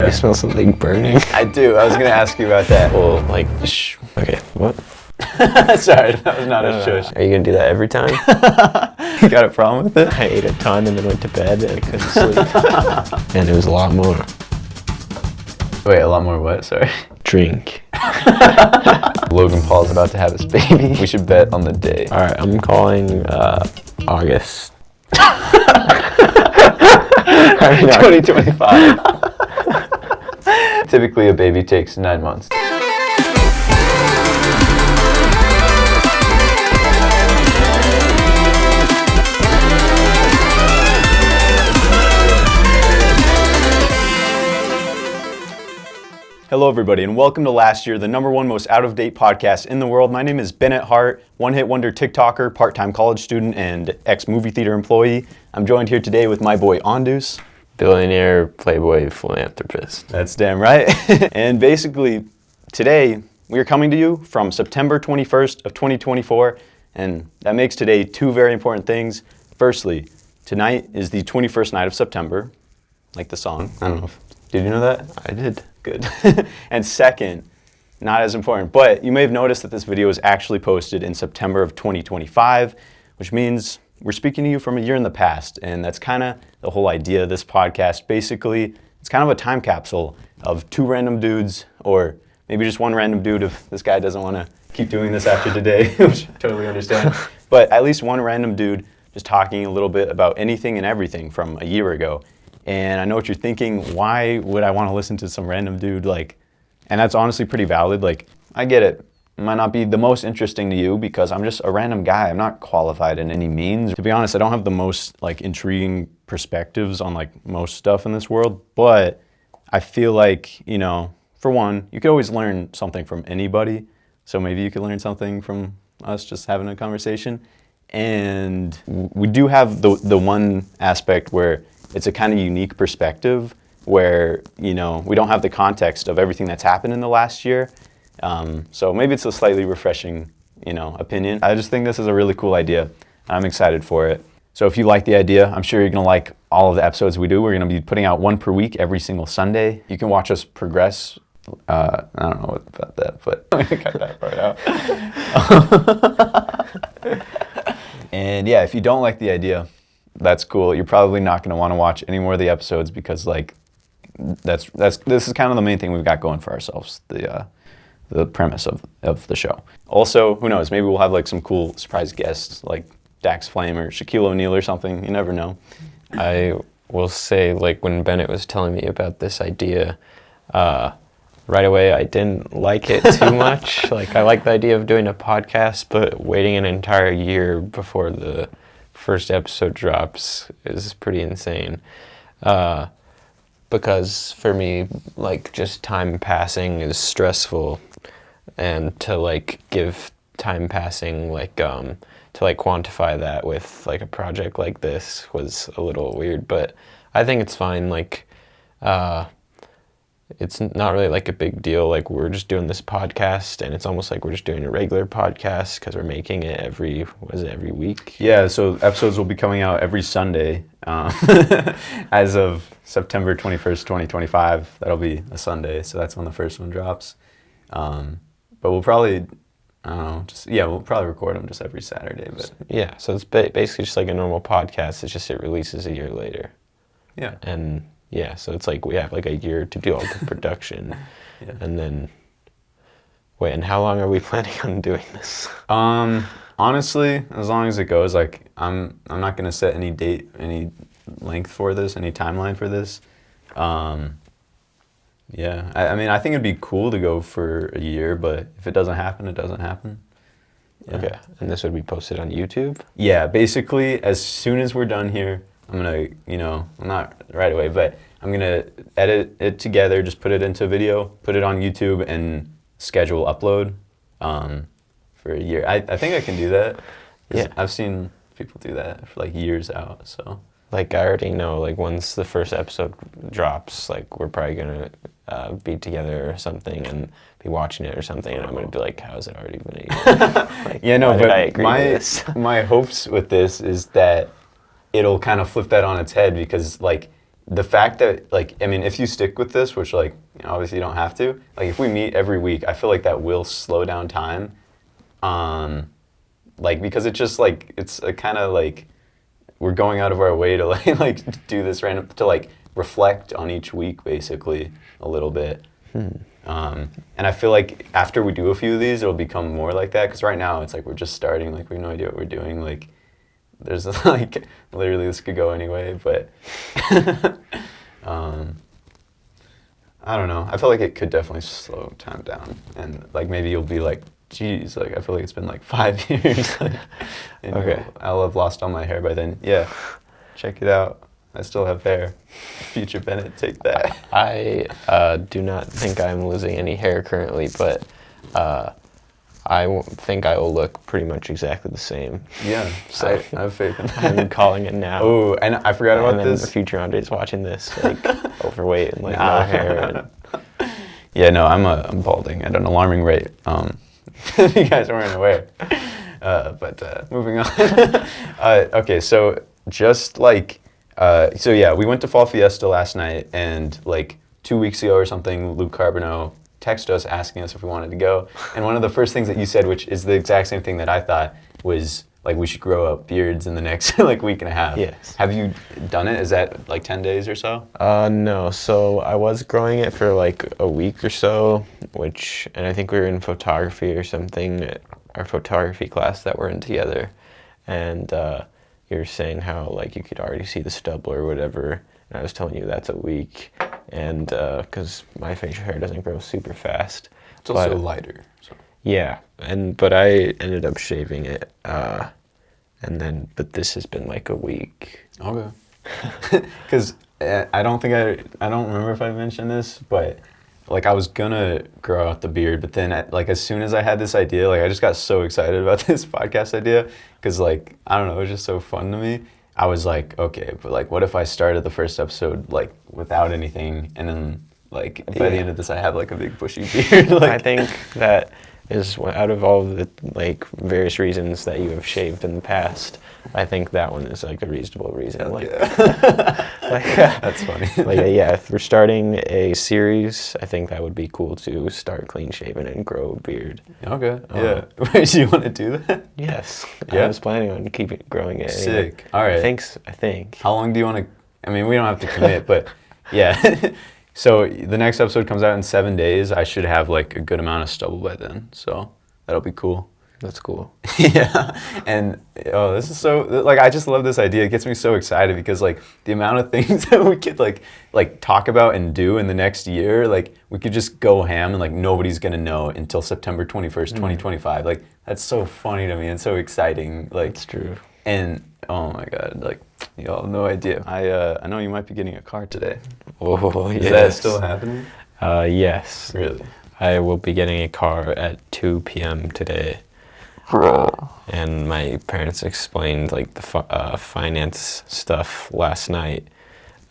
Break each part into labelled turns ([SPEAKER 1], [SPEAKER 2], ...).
[SPEAKER 1] You smell something burning?
[SPEAKER 2] I do. I was going to ask you about that.
[SPEAKER 1] Well, like, okay, what?
[SPEAKER 2] Sorry, that was not a shush.
[SPEAKER 1] Are you going to do that every time?
[SPEAKER 2] You got a problem with it?
[SPEAKER 1] I ate a ton and then went to bed and I couldn't sleep. And it was a lot more.
[SPEAKER 2] Wait, a lot more what? Sorry.
[SPEAKER 1] Drink.
[SPEAKER 2] Logan Paul's about to have his baby. We should bet on the day.
[SPEAKER 1] All right, I'm calling August.
[SPEAKER 2] 2025. Typically, a baby takes 9 months. Hello everybody and welcome to Last Year, the #1 most out-of-date podcast in the world. My name is Bennett Hart, one-hit wonder TikToker, part-time college student, and ex-movie theater employee. I'm joined here today with my boy Ondus.
[SPEAKER 1] Billionaire, playboy, philanthropist.
[SPEAKER 2] That's damn right. And basically, today, we are coming to you from September 21st of 2024, and that makes today two very important things. Firstly, tonight is the 21st night of September, like the song. I don't know did you know that?
[SPEAKER 1] I did.
[SPEAKER 2] Good. And second, not as important, but you may have noticed that this video was actually posted in September of 2025, which means we're speaking to you from a year in the past, and that's kind of the whole idea of this podcast. Basically, it's kind of a time capsule of two random dudes, or maybe just one random dude if this guy doesn't want to keep doing this after today, which I totally understand, but at least one random dude just talking a little bit about anything and everything from a year ago. And I know what you're thinking, why would I want to listen to some random dude, and that's honestly pretty valid. I get it. It might not be the most interesting to you because I'm just a random guy. I'm not qualified in any means. To be honest, I don't have the most intriguing perspectives on most stuff in this world, but I feel like, for one, you could always learn something from anybody. So maybe you could learn something from us just having a conversation. And we do have the one aspect where it's a kind of unique perspective where, we don't have the context of everything that's happened in the last year. So maybe it's a slightly refreshing, opinion. I just think this is a really cool idea. I'm excited for it. So if you like the idea, I'm sure you're going to like all of the episodes we do. We're going to be putting out one per week every single Sunday. You can watch us progress. I don't know about that, but cut that part out. And yeah, if you don't like the idea, that's cool. You're probably not going to want to watch any more of the episodes because this is kind of the main thing we've got going for ourselves, the premise of the show. Also, who knows, maybe we'll have some cool surprise guests like Dax Flame or Shaquille O'Neal or something. You never know.
[SPEAKER 1] I will say, when Bennett was telling me about this idea, right away I didn't like it too much. I like the idea of doing a podcast, but waiting an entire year before the first episode drops is pretty insane. Because for me, just time passing is stressful, and to give time passing, to quantify that with a project like this was a little weird, but I think it's fine. It's not really a big deal. We're just doing this podcast, and it's almost like we're just doing a regular podcast because we're making it every week?
[SPEAKER 2] Yeah, so episodes will be coming out every Sunday as of September 21st, 2025. That'll be a Sunday, so that's when the first one drops. But we'll probably, we'll probably record them just every Saturday. But
[SPEAKER 1] yeah, so it's basically just like a normal podcast. It's just it releases a year later.
[SPEAKER 2] Yeah.
[SPEAKER 1] And yeah, so it's we have a year to do all the production.
[SPEAKER 2] Yeah.
[SPEAKER 1] And then, wait, and how long are we planning on doing this?
[SPEAKER 2] Honestly, as long as it goes, I'm not going to set any date, any length for this, any timeline for this. Yeah, I think it'd be cool to go for a year, but if it doesn't happen, it doesn't happen. Yeah.
[SPEAKER 1] Okay, and this would be posted on YouTube?
[SPEAKER 2] Yeah, basically, as soon as we're done here, I'm going to, not right away, but I'm going to edit it together, just put it into video, put it on YouTube, and schedule upload for a year. I think I can do that. Yeah. I've seen people do that for years out, so.
[SPEAKER 1] I already know, once the first episode drops, we're probably going to be together or something and be watching it or something, and I'm going to be how has it already been a year?
[SPEAKER 2] Yeah, no, but my hopes with this is that it'll kind of flip that on its head because the fact that, like, I mean, if you stick with this, which, like, you know, obviously you don't have to, like, if we meet every week, I feel like that will slow down time. Like, because it's just, like, it's a kind of, like, we're going out of our way to, like do this random, to, like, reflect on each week, basically, a little bit. And I feel like after we do a few of these, it'll become more like that, because right now, it's like we're just starting, like, we have no idea what we're doing, like, there's, like, literally this could go anyway, but I don't know. I feel like it could definitely slow time down, and, like, maybe you'll be like, geez, like, I feel like it's been like 5 years. And
[SPEAKER 1] Okay.
[SPEAKER 2] I'll have lost all my hair by then. Yeah, check it out. I still have hair. Future Bennett, take that.
[SPEAKER 1] I do not think I'm losing any hair currently, but think I will look pretty much exactly the same.
[SPEAKER 2] Yeah,
[SPEAKER 1] So
[SPEAKER 2] I have faith in that.
[SPEAKER 1] I'm calling it now.
[SPEAKER 2] Oh, and I forgot about
[SPEAKER 1] and then
[SPEAKER 2] this.
[SPEAKER 1] the future Andre's watching this, like, overweight and, like, no hair. And,
[SPEAKER 2] Yeah, no, I'm balding at an alarming rate. If you guys weren't aware. But moving on. Okay, so just like, so yeah, we went to Fall Fiesta last night, and like 2 weeks ago or something, Luke Carbonneau texted us asking us if we wanted to go. And one of the first things that you said, which is the exact same thing that I thought, was like we should grow up beards in the next like week and a half.
[SPEAKER 1] Yes.
[SPEAKER 2] Have you done it? Is that like 10 days or so?
[SPEAKER 1] no, so I was growing it for like a week or so, and I think we were in photography or something, at our photography class that we're in together, and you were saying how, like, you could already see the stubble or whatever, and I was telling you that's a week, and because my facial hair doesn't grow super fast.
[SPEAKER 2] It's also
[SPEAKER 1] but-
[SPEAKER 2] lighter. So.
[SPEAKER 1] Yeah, but I ended up shaving it, but this has been like a week.
[SPEAKER 2] Okay. Because I don't remember if I mentioned this, but like I was gonna grow out the beard, but then like as soon as I had this idea, like I just got so excited about this podcast idea, because like, I don't know, it was just so fun to me. I was like, okay, but like what if I started the first episode like without anything, and then like by the end of this I have like a big bushy beard. Like,
[SPEAKER 1] I think that is, out of all the like various reasons that you have shaved in the past, I think that one is like a reasonable reason. Like,
[SPEAKER 2] that's funny.
[SPEAKER 1] Like, yeah, if we're starting a series, I think that would be cool to start clean shaven and grow a beard.
[SPEAKER 2] Okay. Yeah. Wait, do you want to do that?
[SPEAKER 1] Yes.
[SPEAKER 2] Yeah?
[SPEAKER 1] I was planning on growing it. Anyway.
[SPEAKER 2] Sick. All right.
[SPEAKER 1] I think.
[SPEAKER 2] How long do you want to? I mean, we don't have to commit, but yeah. So the next episode comes out in 7 days. I should have like a good amount of stubble by then, so that'll be cool.
[SPEAKER 1] That's cool.
[SPEAKER 2] Yeah, and this is so, like, I just love this idea. It gets me so excited because like the amount of things that we could like talk about and do in the next year, like we could just go ham and like nobody's gonna know until September 21st, 2025. Like that's so funny to me and so exciting. Like
[SPEAKER 1] It's true.
[SPEAKER 2] And oh my god, like y'all have no idea. I know you might be getting a car today.
[SPEAKER 1] Oh, yes.
[SPEAKER 2] Is that still happening?
[SPEAKER 1] Yes.
[SPEAKER 2] Really?
[SPEAKER 1] I will be getting a car at 2 p.m. today. And my parents explained like the finance stuff last night.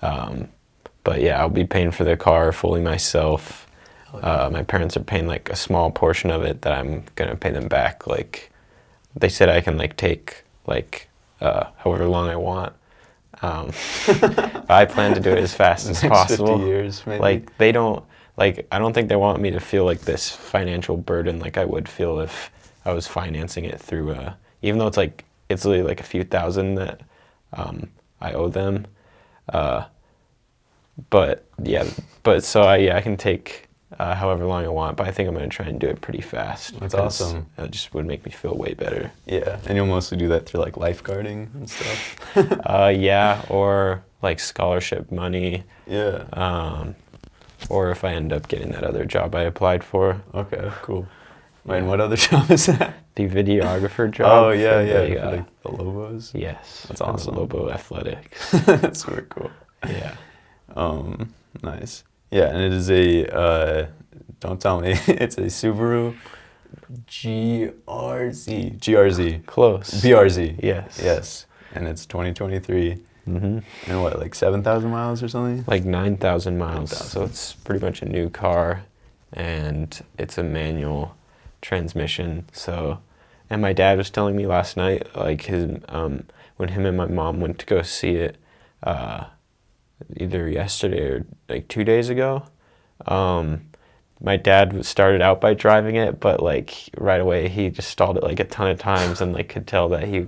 [SPEAKER 1] But yeah, I'll be paying for the car fully myself. My parents are paying like a small portion of it that I'm gonna pay them back. Like they said I can like take like however long I want. I plan to do it as fast as
[SPEAKER 2] Next
[SPEAKER 1] possible.
[SPEAKER 2] 50 years, maybe.
[SPEAKER 1] Like they don't, like I don't think they want me to feel like this financial burden like I would feel if I was financing it through even though it's literally like a few thousand that I owe them. But so I can take however long I want, but I think I'm going to try and do it pretty fast.
[SPEAKER 2] That's
[SPEAKER 1] because
[SPEAKER 2] awesome.
[SPEAKER 1] It just would make me feel way better.
[SPEAKER 2] Yeah, and you'll mostly do that through like lifeguarding and stuff.
[SPEAKER 1] Yeah, or like scholarship money,
[SPEAKER 2] Yeah.
[SPEAKER 1] or if I end up getting that other job I applied for,
[SPEAKER 2] Okay, cool. Wait, and what other job is that?
[SPEAKER 1] the videographer job.
[SPEAKER 2] Oh yeah,
[SPEAKER 1] for
[SPEAKER 2] yeah.
[SPEAKER 1] the,
[SPEAKER 2] For like the Lobos.
[SPEAKER 1] yes,
[SPEAKER 2] That's
[SPEAKER 1] for the
[SPEAKER 2] awesome.
[SPEAKER 1] Lobo Athletics.
[SPEAKER 2] That's super cool.
[SPEAKER 1] Yeah.
[SPEAKER 2] Nice. Yeah, and it is a don't tell me, it's a Subaru GRZ.
[SPEAKER 1] Close.
[SPEAKER 2] BRZ.
[SPEAKER 1] Yes.
[SPEAKER 2] Yes. And it's 2023.
[SPEAKER 1] Mm-hmm.
[SPEAKER 2] And what, like 7,000 miles or something?
[SPEAKER 1] Like 9,000 miles.
[SPEAKER 2] 9,000.
[SPEAKER 1] So it's pretty much a new car, and it's a manual transmission. So, and my dad was telling me last night, like when him and my mom went to go see it, either yesterday or like 2 days ago. My dad started out by driving it, but like right away he just stalled it like a ton of times and like could tell that he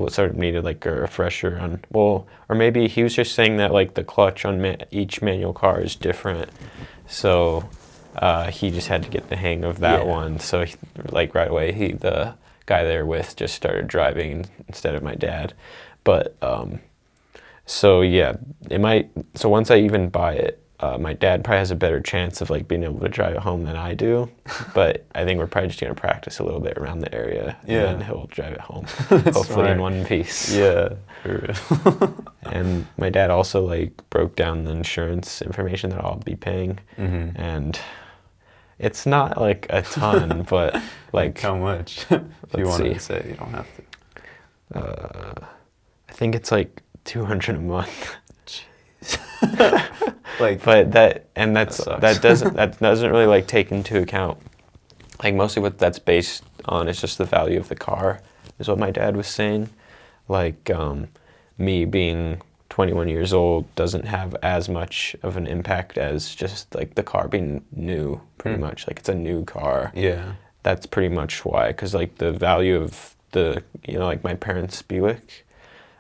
[SPEAKER 1] sort of needed like a refresher on, well, or maybe he was just saying that like the clutch on each manual car is different. So he just had to get the hang of that one. So like right away the guy there with just started driving instead of my dad. But so yeah, so once I even buy it, my dad probably has a better chance of like being able to drive it home than I do, but I think we're probably just gonna practice a little bit around the area, and then he'll drive it home, hopefully
[SPEAKER 2] smart.
[SPEAKER 1] in one piece.
[SPEAKER 2] Yeah, for real.
[SPEAKER 1] And my dad also like broke down the insurance information that I'll be paying, and it's not like a ton, but like
[SPEAKER 2] how much? If you wanted to say, you don't have to.
[SPEAKER 1] I think it's like $200 a month.
[SPEAKER 2] Like,
[SPEAKER 1] but that doesn't really like take into account, like mostly what that's based on is just the value of the car, is what my dad was saying. Like me being 21 years old doesn't have as much of an impact as just like the car being new, pretty much. Like it's a new car.
[SPEAKER 2] Yeah.
[SPEAKER 1] That's pretty much why, because like the value of the, like my parents' Buick,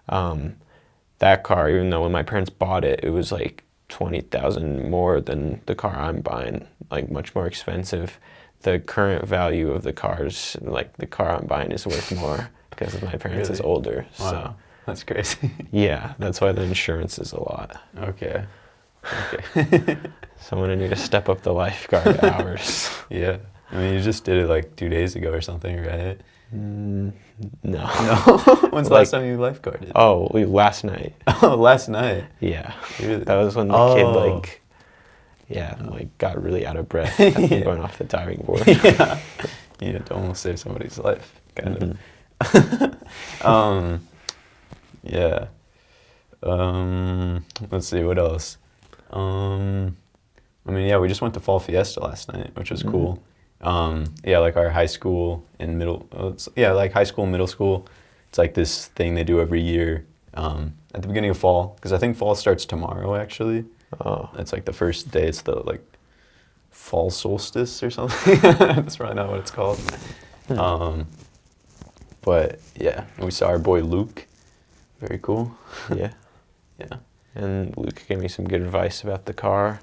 [SPEAKER 1] that car, even though when my parents bought it, it was like $20,000 more than the car I'm buying, like much more expensive. The current value of the cars, like the car I'm buying, is worth more because my parents is older.
[SPEAKER 2] Wow.
[SPEAKER 1] So
[SPEAKER 2] That's crazy.
[SPEAKER 1] yeah, that's why the insurance is a lot.
[SPEAKER 2] Okay.
[SPEAKER 1] So I'm gonna need to step up the lifeguard hours.
[SPEAKER 2] Yeah. I mean, you just did it like 2 days ago or something, right?
[SPEAKER 1] No.
[SPEAKER 2] No. When's the last time you lifeguarded?
[SPEAKER 1] Oh, last night.
[SPEAKER 2] Oh, last night.
[SPEAKER 1] Yeah.
[SPEAKER 2] Really?
[SPEAKER 1] That was when the kid like got really out of breath after going off the diving board.
[SPEAKER 2] Yeah. You had to almost save somebody's life, kind of. Yeah. Let's see, what else? I mean, yeah, we just went to Fall Fiesta last night, which was cool. Yeah, like our high school and like high school and middle school. It's like this thing they do every year at the beginning of fall, because I think fall starts tomorrow, actually.
[SPEAKER 1] Oh.
[SPEAKER 2] It's like the first day. It's the like fall solstice or something. That's probably not what it's called. But yeah, we saw our boy Luke. Very cool.
[SPEAKER 1] Yeah.
[SPEAKER 2] Yeah.
[SPEAKER 1] And Luke gave me some good advice about the car.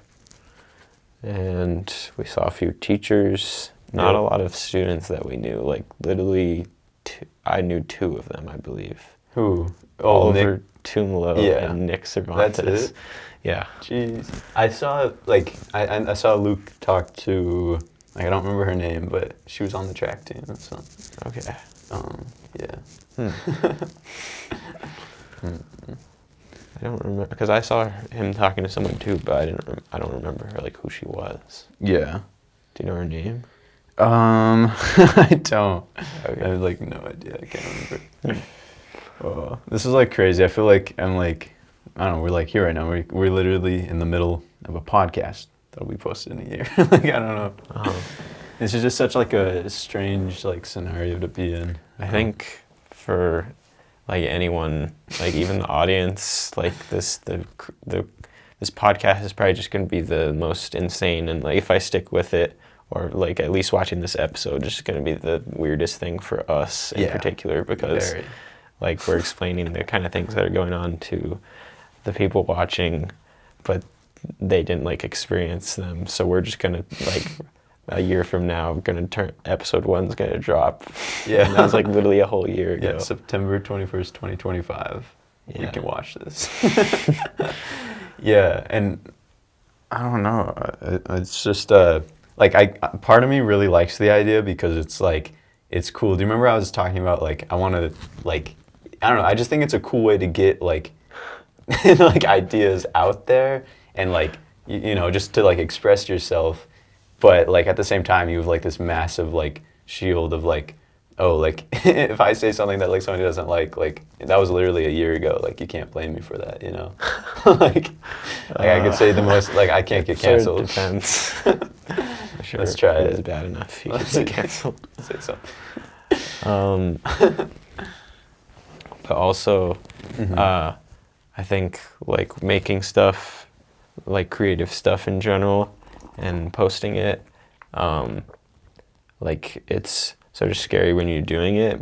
[SPEAKER 1] And we saw a few teachers, not a lot of students that we knew, like literally I knew 2 of them, I believe.
[SPEAKER 2] Who?
[SPEAKER 1] Oliver
[SPEAKER 2] Nick.
[SPEAKER 1] Tumlo and Nick Cervantes.
[SPEAKER 2] That's it?
[SPEAKER 1] Yeah.
[SPEAKER 2] Jeez. I saw I saw Luke talk to, like, I don't remember her name, but she was on the track team. So.
[SPEAKER 1] Okay.
[SPEAKER 2] Yeah.
[SPEAKER 1] I don't remember, because I saw him talking to someone too, but I don't remember her, like who she was.
[SPEAKER 2] Yeah.
[SPEAKER 1] Do you know her name?
[SPEAKER 2] I don't.
[SPEAKER 1] Okay.
[SPEAKER 2] I have like no idea. I can't remember. This is like crazy. I feel like I'm like, I don't know, we're like here right now. We're literally in the middle of a podcast that'll be posted in a year. Like, I don't know. This is just such like a strange like scenario to be in.
[SPEAKER 1] I think for like anyone, like even the audience, like this podcast is probably just going to be the most insane, and like if I stick with it, or like at least watching this episode, just going to be the weirdest thing for us in particular, because like we're explaining the kind of things that are going on to the people watching, but they didn't like experience them. So we're just going to like a year from now, episode 1's going to drop.
[SPEAKER 2] Yeah.
[SPEAKER 1] And that was like literally a whole year ago.
[SPEAKER 2] Yeah, September 21st, 2025.
[SPEAKER 1] Yeah.
[SPEAKER 2] We can watch this. Yeah, and I don't know. It's just like part of me really likes the idea because it's like it's cool. Do you remember I was talking about like I want to like I don't know. I just think it's a cool way to get like like ideas out there and like you know just to like express yourself, but like at the same time you have like this massive like shield of like oh like if I say something that like somebody doesn't like that was literally a year ago, like you can't blame me for that, you know. like I could say the most like I can't get canceled.
[SPEAKER 1] Depends. Sure,
[SPEAKER 2] let's try it.
[SPEAKER 1] It's bad enough. You get canceled.
[SPEAKER 2] Say so.
[SPEAKER 1] But also, I think like making stuff, like creative stuff in general, and posting it, like it's sort of scary when you're doing it,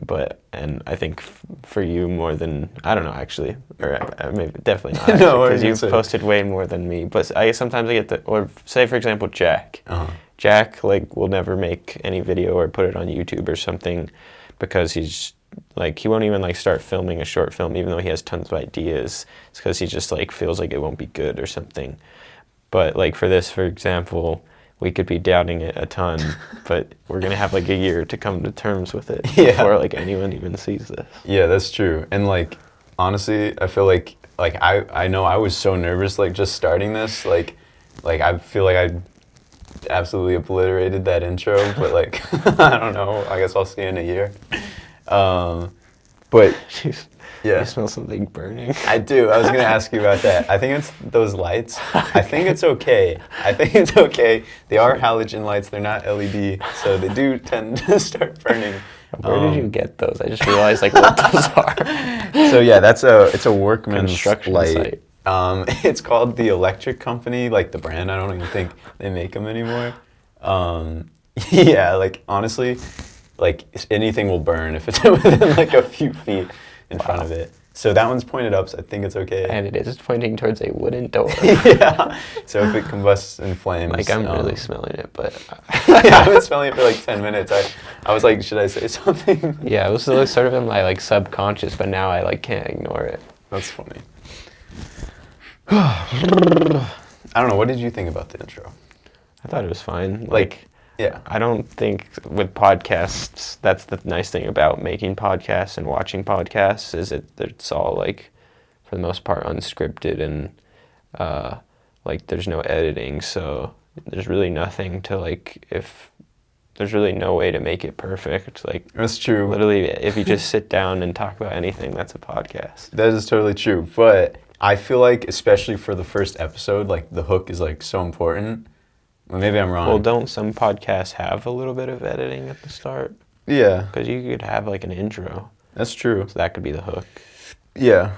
[SPEAKER 1] and I think for you more than, I don't know actually, or maybe definitely not
[SPEAKER 2] No,
[SPEAKER 1] because you've
[SPEAKER 2] say?
[SPEAKER 1] posted way more than me, but sometimes I get the, or say for example Jack.
[SPEAKER 2] Uh-huh.
[SPEAKER 1] Jack like will never make any video or put it on YouTube or something because he's like, he won't even like start filming a short film even though he has tons of ideas. It's because he just like feels like it won't be good or something. But like for this, for example, we could be doubting it a ton, but we're gonna have like a year to come to terms with it before like anyone even sees this.
[SPEAKER 2] Yeah, that's true. And like honestly, I feel like I know I was so nervous like just starting this, like I feel like I absolutely obliterated that intro, but like I don't know. I guess I'll see in a year. But yeah,
[SPEAKER 1] You smell something burning.
[SPEAKER 2] I do. I was gonna ask you about that. I think it's those lights. I think it's okay. I think it's okay. They are halogen lights. They're not LED, so they do tend to start burning.
[SPEAKER 1] Where did you get those? I just realized like what those are.
[SPEAKER 2] So yeah, it's a workman's
[SPEAKER 1] Construction
[SPEAKER 2] light.
[SPEAKER 1] site.
[SPEAKER 2] It's called the Electric Company, like the brand. I don't even think they make them anymore. Yeah, like honestly, like anything will burn if it's within like a few feet in front of it. So that one's pointed up, so I think it's okay.
[SPEAKER 1] And it is pointing towards a wooden door.
[SPEAKER 2] Yeah. So if it combusts in flames.
[SPEAKER 1] Like I'm really smelling it, but
[SPEAKER 2] yeah, I've been smelling it for like 10 minutes. I was like, should I say something?
[SPEAKER 1] yeah, it was sort of in my like subconscious, but now I like can't ignore it.
[SPEAKER 2] That's funny. I don't know. What did you think about the intro?
[SPEAKER 1] I thought it was fine.
[SPEAKER 2] Yeah.
[SPEAKER 1] I don't think with podcasts, that's the nice thing about making podcasts and watching podcasts, is it's all like, for the most part, unscripted and like there's no editing. So there's really nothing to like, if there's really no way to make it perfect. Like
[SPEAKER 2] That's true.
[SPEAKER 1] literally, if you just sit down and talk about anything, that's a podcast.
[SPEAKER 2] That is totally true. But I feel like, especially for the first episode, like the hook is like so important. Well, maybe I'm wrong.
[SPEAKER 1] Well, don't some podcasts have a little bit of editing at the start?
[SPEAKER 2] Yeah.
[SPEAKER 1] Because you could have like an intro.
[SPEAKER 2] That's true.
[SPEAKER 1] So that could be the hook.
[SPEAKER 2] Yeah.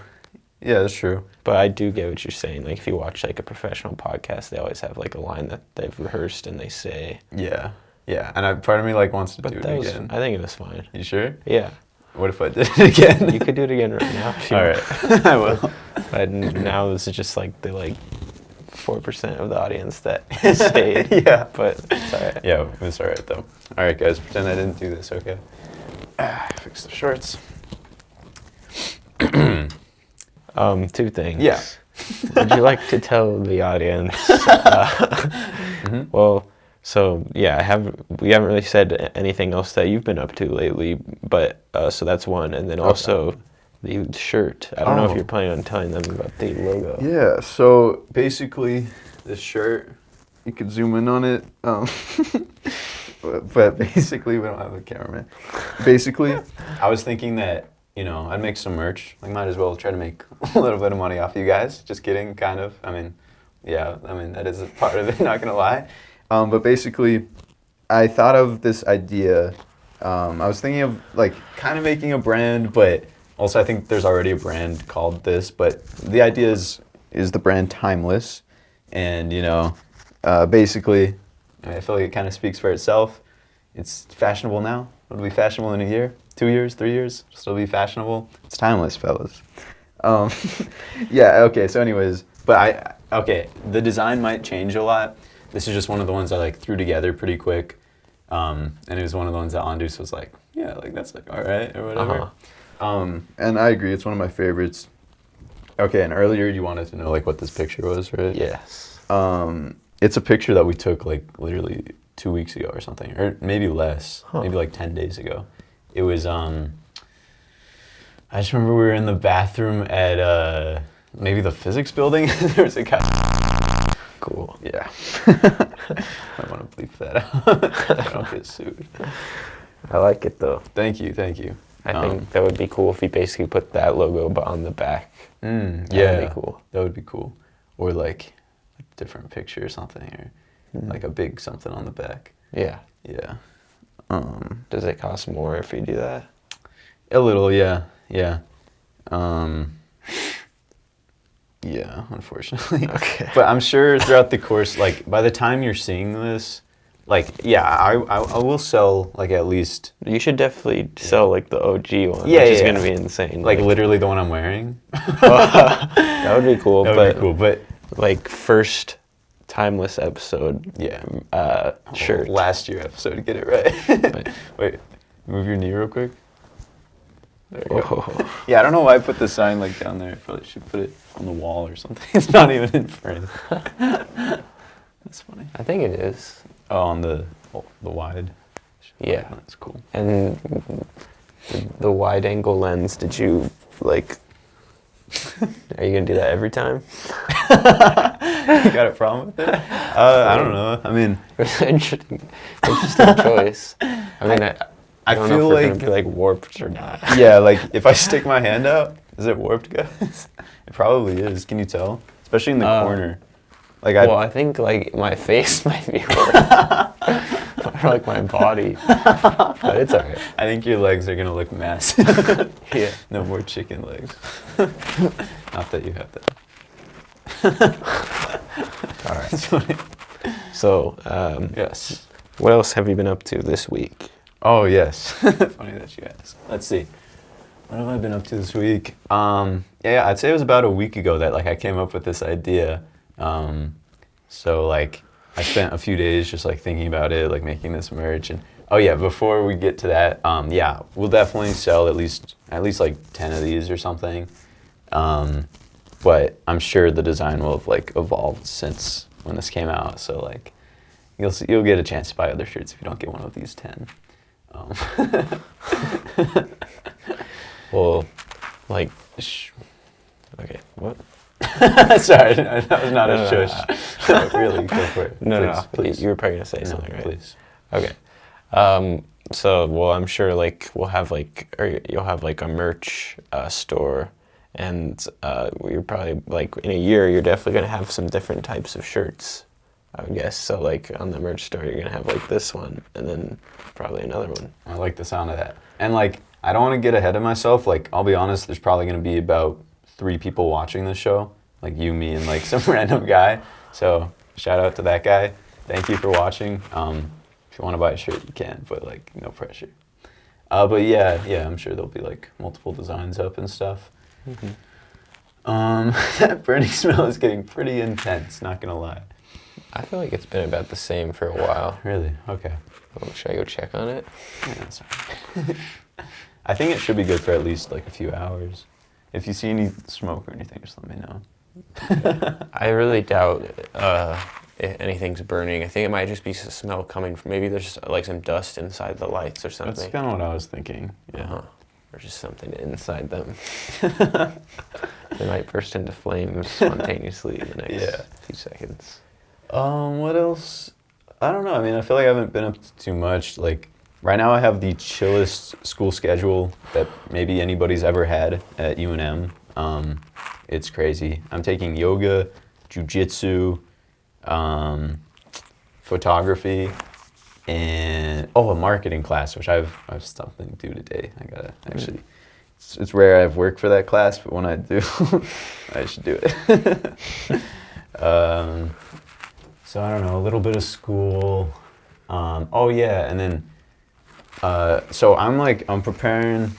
[SPEAKER 2] Yeah, that's true.
[SPEAKER 1] But I do get what you're saying. Like if you watch like a professional podcast, they always have like a line that they've rehearsed and they say.
[SPEAKER 2] Yeah. Yeah. And part of me like wants to do it again.
[SPEAKER 1] I think it was fine.
[SPEAKER 2] You sure?
[SPEAKER 1] Yeah.
[SPEAKER 2] What if I did it again?
[SPEAKER 1] You could do it again right now if you
[SPEAKER 2] All
[SPEAKER 1] want.
[SPEAKER 2] right. I will.
[SPEAKER 1] But now this is just like the 4% of the audience that stayed.
[SPEAKER 2] Yeah.
[SPEAKER 1] But it's all right.
[SPEAKER 2] Yeah, it's all right though. All right, guys, pretend I didn't do this, okay? Fix the shorts.
[SPEAKER 1] Two things.
[SPEAKER 2] Yeah.
[SPEAKER 1] Would you like to tell the audience? Well, so yeah, we haven't really said anything else that you've been up to lately, but so that's one, and then also the shirt. I don't know if you're planning on telling them about the logo.
[SPEAKER 2] Yeah. So basically, this shirt, you could zoom in on it. But basically, we don't have a cameraman. Basically, I was thinking that, I'd make some merch. Like, might as well try to make a little bit of money off you guys. Just kidding, kind of. I mean, that is a part of it, not gonna lie. But basically, I thought of this idea. I was thinking of, kind of making a brand, but also I think there's already a brand called this. But the idea is the brand Timeless. And, basically, I feel like it kind of speaks for itself. It's fashionable now. It'll be fashionable in a year, 2 years, 3 years. Still be fashionable. It's timeless, fellas. Yeah. Okay. So, anyways, but the design might change a lot. This is just one of the ones I threw together pretty quick, and it was one of the ones that Andus was like, yeah, that's all right or whatever. And I agree. It's one of my favorites. Okay. And earlier you wanted to know what this picture was, right?
[SPEAKER 1] Yes.
[SPEAKER 2] It's a picture that we took literally 2 weeks ago or something, or maybe less, maybe 10 days ago. It was, I just remember we were in the bathroom at maybe the physics building. There was a guy.
[SPEAKER 1] Cool.
[SPEAKER 2] Yeah. I want to bleep that out. I don't get sued.
[SPEAKER 1] I like it though.
[SPEAKER 2] Thank you.
[SPEAKER 1] I think that would be cool if you basically put that logo on the back.
[SPEAKER 2] Yeah.
[SPEAKER 1] That would be cool.
[SPEAKER 2] That would be cool. Or a different picture or something, or a big something on the back.
[SPEAKER 1] Yeah.
[SPEAKER 2] Yeah.
[SPEAKER 1] Does it cost more if you do that?
[SPEAKER 2] A little, yeah. Yeah, unfortunately.
[SPEAKER 1] Okay.
[SPEAKER 2] But I'm sure throughout the course, like by the time you're seeing this, like yeah, I will sell like at least
[SPEAKER 1] You should definitely sell like the OG one,
[SPEAKER 2] Yeah,
[SPEAKER 1] which is
[SPEAKER 2] yeah.
[SPEAKER 1] gonna be insane.
[SPEAKER 2] like literally the one I'm wearing.
[SPEAKER 1] that would be cool.
[SPEAKER 2] That would be cool, but
[SPEAKER 1] like first timeless episode.
[SPEAKER 2] yeah,
[SPEAKER 1] Shirt.
[SPEAKER 2] last year episode to get it right. Wait, move your knee real quick. There you go.
[SPEAKER 1] Oh.
[SPEAKER 2] Yeah, I don't know why I put the sign like down there. I probably should put it on the wall or something. It's not even in frame. That's funny.
[SPEAKER 1] I think it is.
[SPEAKER 2] Oh, on the wide.
[SPEAKER 1] Yeah.
[SPEAKER 2] That's cool.
[SPEAKER 1] And the wide angle lens, did you like? Are you gonna do that every time?
[SPEAKER 2] You got a problem with it? I don't know. I mean,
[SPEAKER 1] interesting choice. I mean, I don't know
[SPEAKER 2] feel
[SPEAKER 1] if we're
[SPEAKER 2] like
[SPEAKER 1] gonna be like warped or not.
[SPEAKER 2] yeah, like if I stick my hand out, is it warped, guys? It probably is. Can you tell? Especially in the corner. Like
[SPEAKER 1] Well, I think like my face might be warped, or like my body, but it's alright.
[SPEAKER 2] I think your legs are gonna look massive.
[SPEAKER 1] Yeah.
[SPEAKER 2] No more chicken legs. Not that you have that.
[SPEAKER 1] All right.
[SPEAKER 2] That's funny.
[SPEAKER 1] So,
[SPEAKER 2] Yes.
[SPEAKER 1] what else have you been up to this week?
[SPEAKER 2] Oh yes. Funny that you asked. Let's see. What have I been up to this week? Yeah, I'd say it was about a week ago that like I came up with this idea. So like I spent a few days just like thinking about it, like making this merch. And oh yeah, before we get to that, yeah, we'll definitely sell at least like 10 of these or something. But I'm sure the design will have like evolved since when this came out. So like you'll get a chance to buy other shirts if you don't get one of these 10.
[SPEAKER 1] Well, like, okay, what?
[SPEAKER 2] Sorry, that was not a
[SPEAKER 1] No.
[SPEAKER 2] shush. Really, go for it.
[SPEAKER 1] No,
[SPEAKER 2] Please.
[SPEAKER 1] you were probably gonna say
[SPEAKER 2] No,
[SPEAKER 1] something, right?
[SPEAKER 2] please.
[SPEAKER 1] Okay. So, well, I'm sure like we'll have like, or you'll have like a merch store, and you're probably like in a year you're definitely gonna have some different types of shirts, I would guess. So like on the merch store you're gonna have like this one, and then probably another one.
[SPEAKER 2] I like the sound of that. And like, I don't want to get ahead of myself. Like, I'll be honest, there's probably going to be about 3 people watching this show. Like you, me, and like some random guy. So shout out to that guy. Thank you for watching. If you want to buy a shirt, you can, but like no pressure. But yeah, I'm sure there'll be like multiple designs up and stuff. That burning smell is getting pretty intense, not going to lie.
[SPEAKER 1] I feel like it's been about the same for a while.
[SPEAKER 2] Really? Okay.
[SPEAKER 1] Oh, should I go check on it?
[SPEAKER 2] Yeah, that's all right. I think it should be good for at least like a few hours. If you see any smoke or anything, just let me know.
[SPEAKER 1] I really doubt if anything's burning. I think it might just be some smell coming from, maybe there's like some dust inside the lights or something.
[SPEAKER 2] That's kind of what I was thinking. Yeah.
[SPEAKER 1] Uh-huh. Or just something inside them. They might burst into flames spontaneously in the next few seconds.
[SPEAKER 2] What else? I don't know. I mean, I feel like I haven't been up to too much. Like, right now I have the chillest school schedule that maybe anybody's ever had at UNM. It's crazy. I'm taking yoga, jujitsu, photography, and a marketing class, which I have something due today. I gotta actually. It's rare I have work for that class, but when I do, I should do it. So I don't know, a little bit of school. And then, so I'm preparing.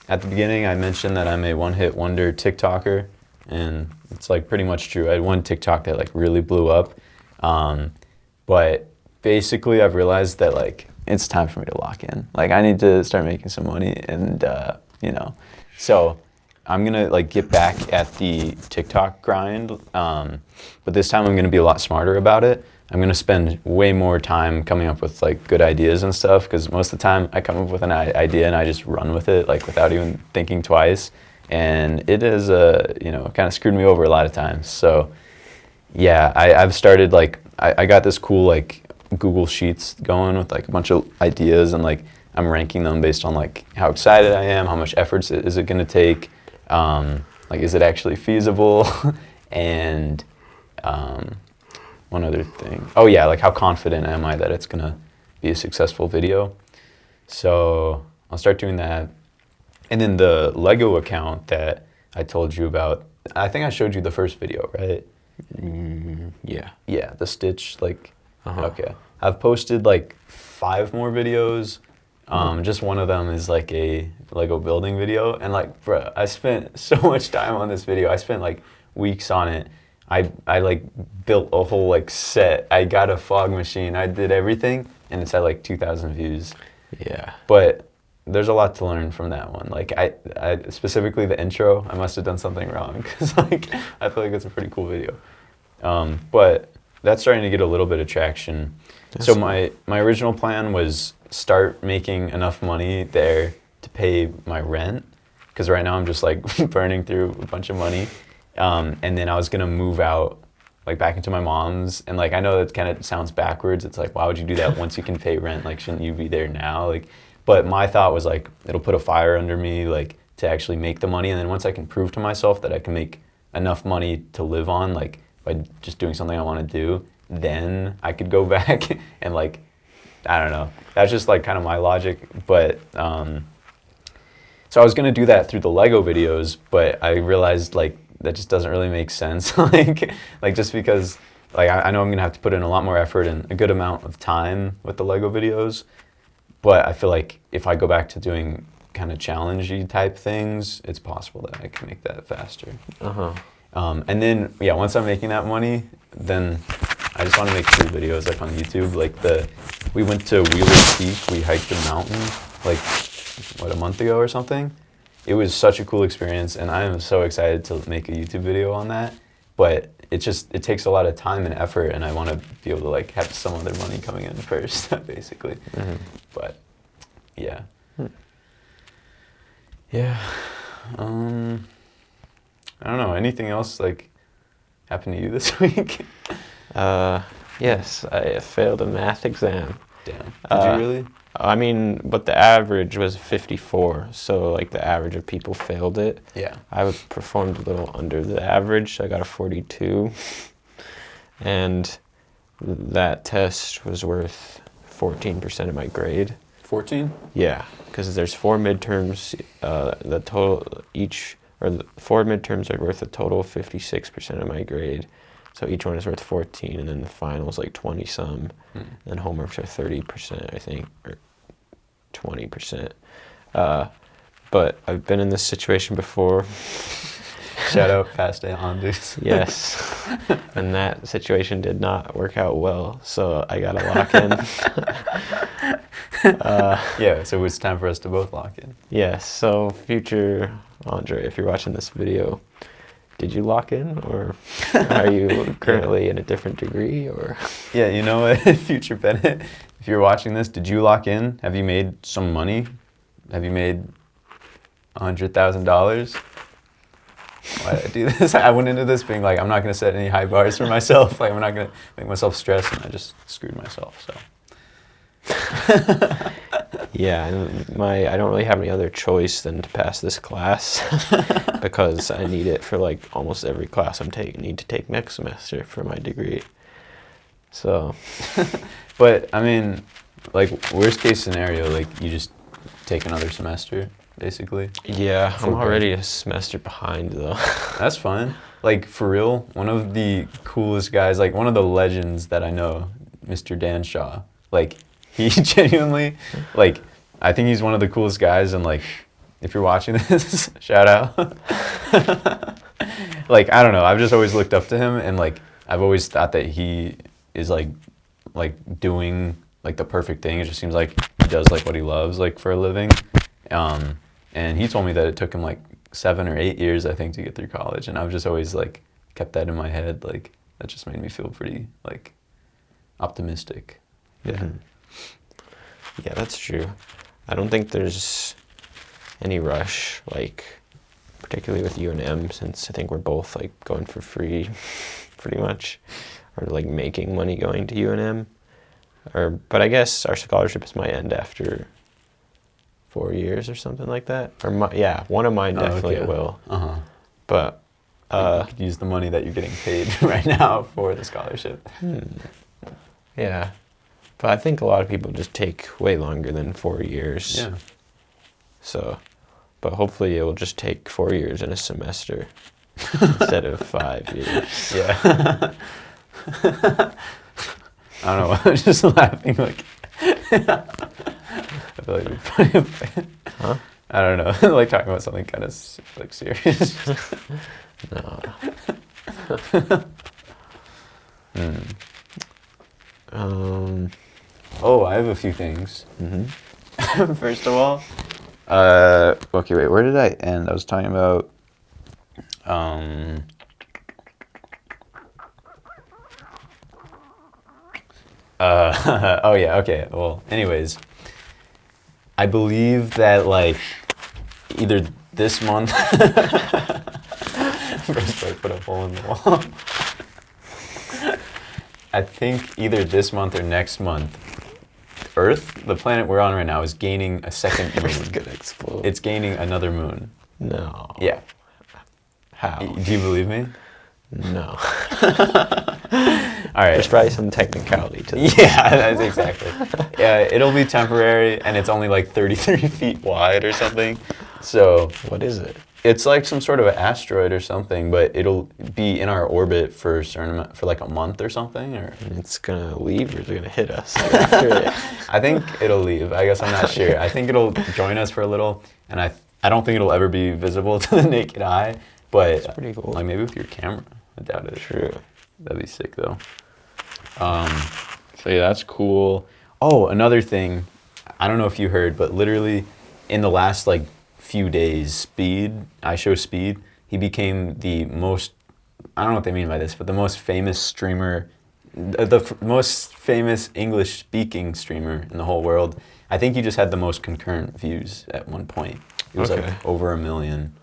[SPEAKER 2] At the beginning, I mentioned that I'm a one-hit wonder TikToker, and it's like pretty much true. I had one TikTok that like really blew up, but basically I've realized that like it's time for me to lock in. Like I need to start making some money, and so I'm gonna like get back at the TikTok grind, but this time I'm gonna be a lot smarter about it. I'm gonna spend way more time coming up with like good ideas and stuff, because most of the time I come up with an idea and I just run with it like without even thinking twice, and it is kind of screwed me over a lot of times. So yeah, I've started like I got this cool like Google Sheets going with like a bunch of ideas, and like I'm ranking them based on like how excited I am, how much effort is it gonna take. Like, is it actually feasible? And one other thing. Oh yeah, like how confident am I that it's gonna be a successful video? So I'll start doing that. And then the Lego account that I told you about, I think I showed you the first video, right?
[SPEAKER 1] Yeah.
[SPEAKER 2] Yeah, the stitch, like,
[SPEAKER 1] Uh-huh.
[SPEAKER 2] okay. I've posted like 5 more videos. Just one of them is like a Lego building video. And like, bro, I spent so much time on this video. I spent like weeks on it. I like built a whole like set. I got a fog machine. I did everything. And it's at like 2,000 views.
[SPEAKER 1] Yeah.
[SPEAKER 2] But there's a lot to learn from that one. Like I specifically the intro, I must have done something wrong because like I feel like it's a pretty cool video. But that's starting to get a little bit of traction. So my original plan was start making enough money there to pay my rent, because right now I'm just like burning through a bunch of money. And then I was gonna move out like back into my mom's, and like I know that kind of sounds backwards. It's like, why would you do that once you can pay rent? Like, shouldn't you be there now? Like, but my thought was like, it'll put a fire under me, like to actually make the money, and then once I can prove to myself that I can make enough money to live on, like by just doing something I want to do, then I could go back and like, I don't know. That's just like kind of my logic, but so I was gonna do that through the Lego videos, but I realized like that just doesn't really make sense. like just because like I know I'm gonna have to put in a lot more effort and a good amount of time with the Lego videos, but I feel like if I go back to doing kind of challengey type things, it's possible that I can make that faster. And then yeah, once I'm making that money, then I just want to make 3 videos like on YouTube. Like we went to Wheeler Peak, we hiked a mountain like a month ago or something. It was such a cool experience, and I am so excited to make a YouTube video on that. But it takes a lot of time and effort, and I want to be able to like have some other money coming in first, basically. But yeah, yeah. I don't know. Anything else like happened to you this week?
[SPEAKER 1] Yes, I failed a math exam.
[SPEAKER 2] Damn. Did you really?
[SPEAKER 1] I mean, but the average was 54, so like the average of people failed it.
[SPEAKER 2] Yeah.
[SPEAKER 1] I performed a little under the average, so I got a 42. And that test was worth 14% of my grade.
[SPEAKER 2] 14?
[SPEAKER 1] Yeah, because there's 4 midterms. The 4 midterms are worth a total of 56% of my grade. So each one is worth 14, and then the final's like 20 some, and homeworks are 30%, I think, or 20%. But I've been in this situation before.
[SPEAKER 2] Shout out past day Anders.
[SPEAKER 1] Yes, and that situation did not work out well, so I got to lock in.
[SPEAKER 2] Yeah, so it's time for us to both lock in.
[SPEAKER 1] Yes, so future Andre, if you're watching this video, did you lock in, or are you currently in a different degree, or?
[SPEAKER 2] Yeah, you know what, future Bennett, if you're watching this, did you lock in? Have you made some money? Have you made $100,000? Why did I do this? I went into this being like, I'm not going to set any high bars for myself. Like, I'm not going to make myself stress, and I just screwed myself, so.
[SPEAKER 1] Yeah, and I don't really have any other choice than to pass this class because I need it for like almost every class need to take next semester for my degree. So,
[SPEAKER 2] but I mean, like worst case scenario, like you just take another semester, basically.
[SPEAKER 1] Yeah, I'm already a semester behind though.
[SPEAKER 2] That's fine. Like for real, one of the coolest guys, like one of the legends that I know, Mr. Dan Shaw, like he genuinely, like, I think he's one of the coolest guys, and like, if you're watching this, shout out. Like, I don't know, I've just always looked up to him, and like, I've always thought that he is like doing like the perfect thing. It just seems like he does like what he loves, like for a living. And he told me that it took him like 7 or 8 years, I think, to get through college, and I've just always like kept that in my head. Like, that just made me feel pretty like optimistic. Yeah.
[SPEAKER 1] Mm-hmm. Yeah, that's true. I don't think there's any rush, like, particularly with UNM, since I think we're both, like, going for free, pretty much, or, like, making money going to UNM. But I guess our scholarships might end after 4 years or something like that. Yeah, one of mine definitely will. But
[SPEAKER 2] you could use the money that you're getting paid right now for the scholarship.
[SPEAKER 1] Yeah. But I think a lot of people just take way longer than 4 years.
[SPEAKER 2] Yeah.
[SPEAKER 1] So, but hopefully it will just take 4 years in a semester. instead of 5 years.
[SPEAKER 2] Yeah. I don't know. I was just laughing. Like, I feel like it'd be funny if
[SPEAKER 1] Huh?
[SPEAKER 2] I don't know. Like talking about something kind of like serious.
[SPEAKER 1] No.
[SPEAKER 2] Oh, I have a few things.
[SPEAKER 1] Mm-hmm.
[SPEAKER 2] First of all, okay, wait. Where did I end? I was talking about. Oh yeah. Okay. Well, anyways, I believe that like either this month. First, I put a hole in the wall. I think either this month or next month, Earth, the planet we're on right now, is gaining a second moon.
[SPEAKER 1] It's gonna explode.
[SPEAKER 2] It's gaining another moon.
[SPEAKER 1] No.
[SPEAKER 2] Yeah.
[SPEAKER 1] How?
[SPEAKER 2] Do you believe me?
[SPEAKER 1] No.
[SPEAKER 2] All right.
[SPEAKER 1] There's probably some technicality to this.
[SPEAKER 2] Yeah, that's exactly. Yeah, it'll be temporary, and it's only like 33 feet wide or something. So
[SPEAKER 1] What is it?
[SPEAKER 2] it's like some sort of an asteroid or something, but it'll be in our orbit for a certain amount, for like a month or something. Or
[SPEAKER 1] And it's gonna leave or is it gonna hit us like, after it?
[SPEAKER 2] I think it'll leave. I guess I'm not sure. I think it'll join us for a little, and I don't think it'll ever be visible to the naked eye. But
[SPEAKER 1] That's pretty cool.
[SPEAKER 2] like maybe with your camera, I doubt it.
[SPEAKER 1] True.
[SPEAKER 2] That'd be sick though. So yeah, that's cool. Oh, another thing, I don't know if you heard, but literally in the last like few days, Speed, he became the most, I don't know what they mean by this, but the most famous streamer, most famous English speaking streamer in the whole world. I think he just had the most concurrent views at one point. It was
[SPEAKER 1] Okay.
[SPEAKER 2] like over 1 million.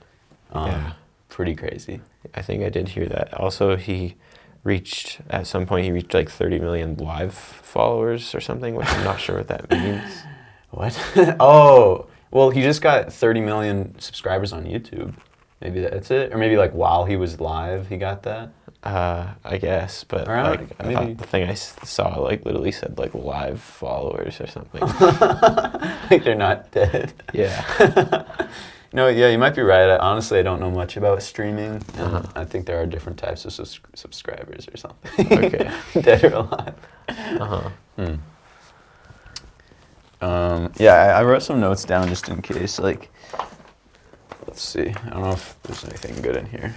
[SPEAKER 1] Yeah.
[SPEAKER 2] Pretty crazy.
[SPEAKER 1] I think I did hear that. Also, at some point, he reached like 30 million live followers or something, which I'm not sure what that means.
[SPEAKER 2] What? Oh, well, he just got 30 million subscribers on YouTube. Maybe that's it, or maybe like while he was live, he got that.
[SPEAKER 1] I guess, but
[SPEAKER 2] Alright,
[SPEAKER 1] like, I
[SPEAKER 2] maybe.
[SPEAKER 1] thought the thing I saw like literally said like live followers or something.
[SPEAKER 2] Like they're not dead.
[SPEAKER 1] Yeah.
[SPEAKER 2] No, yeah, you might be right. Honestly, I don't know much about streaming, and
[SPEAKER 1] Uh-huh.
[SPEAKER 2] I think there are different types of subscribers or something.
[SPEAKER 1] Okay.
[SPEAKER 2] Dead or alive.
[SPEAKER 1] Uh-huh.
[SPEAKER 2] Yeah, I wrote some notes down just in case. Like, let's see. I don't know if there's anything good in here.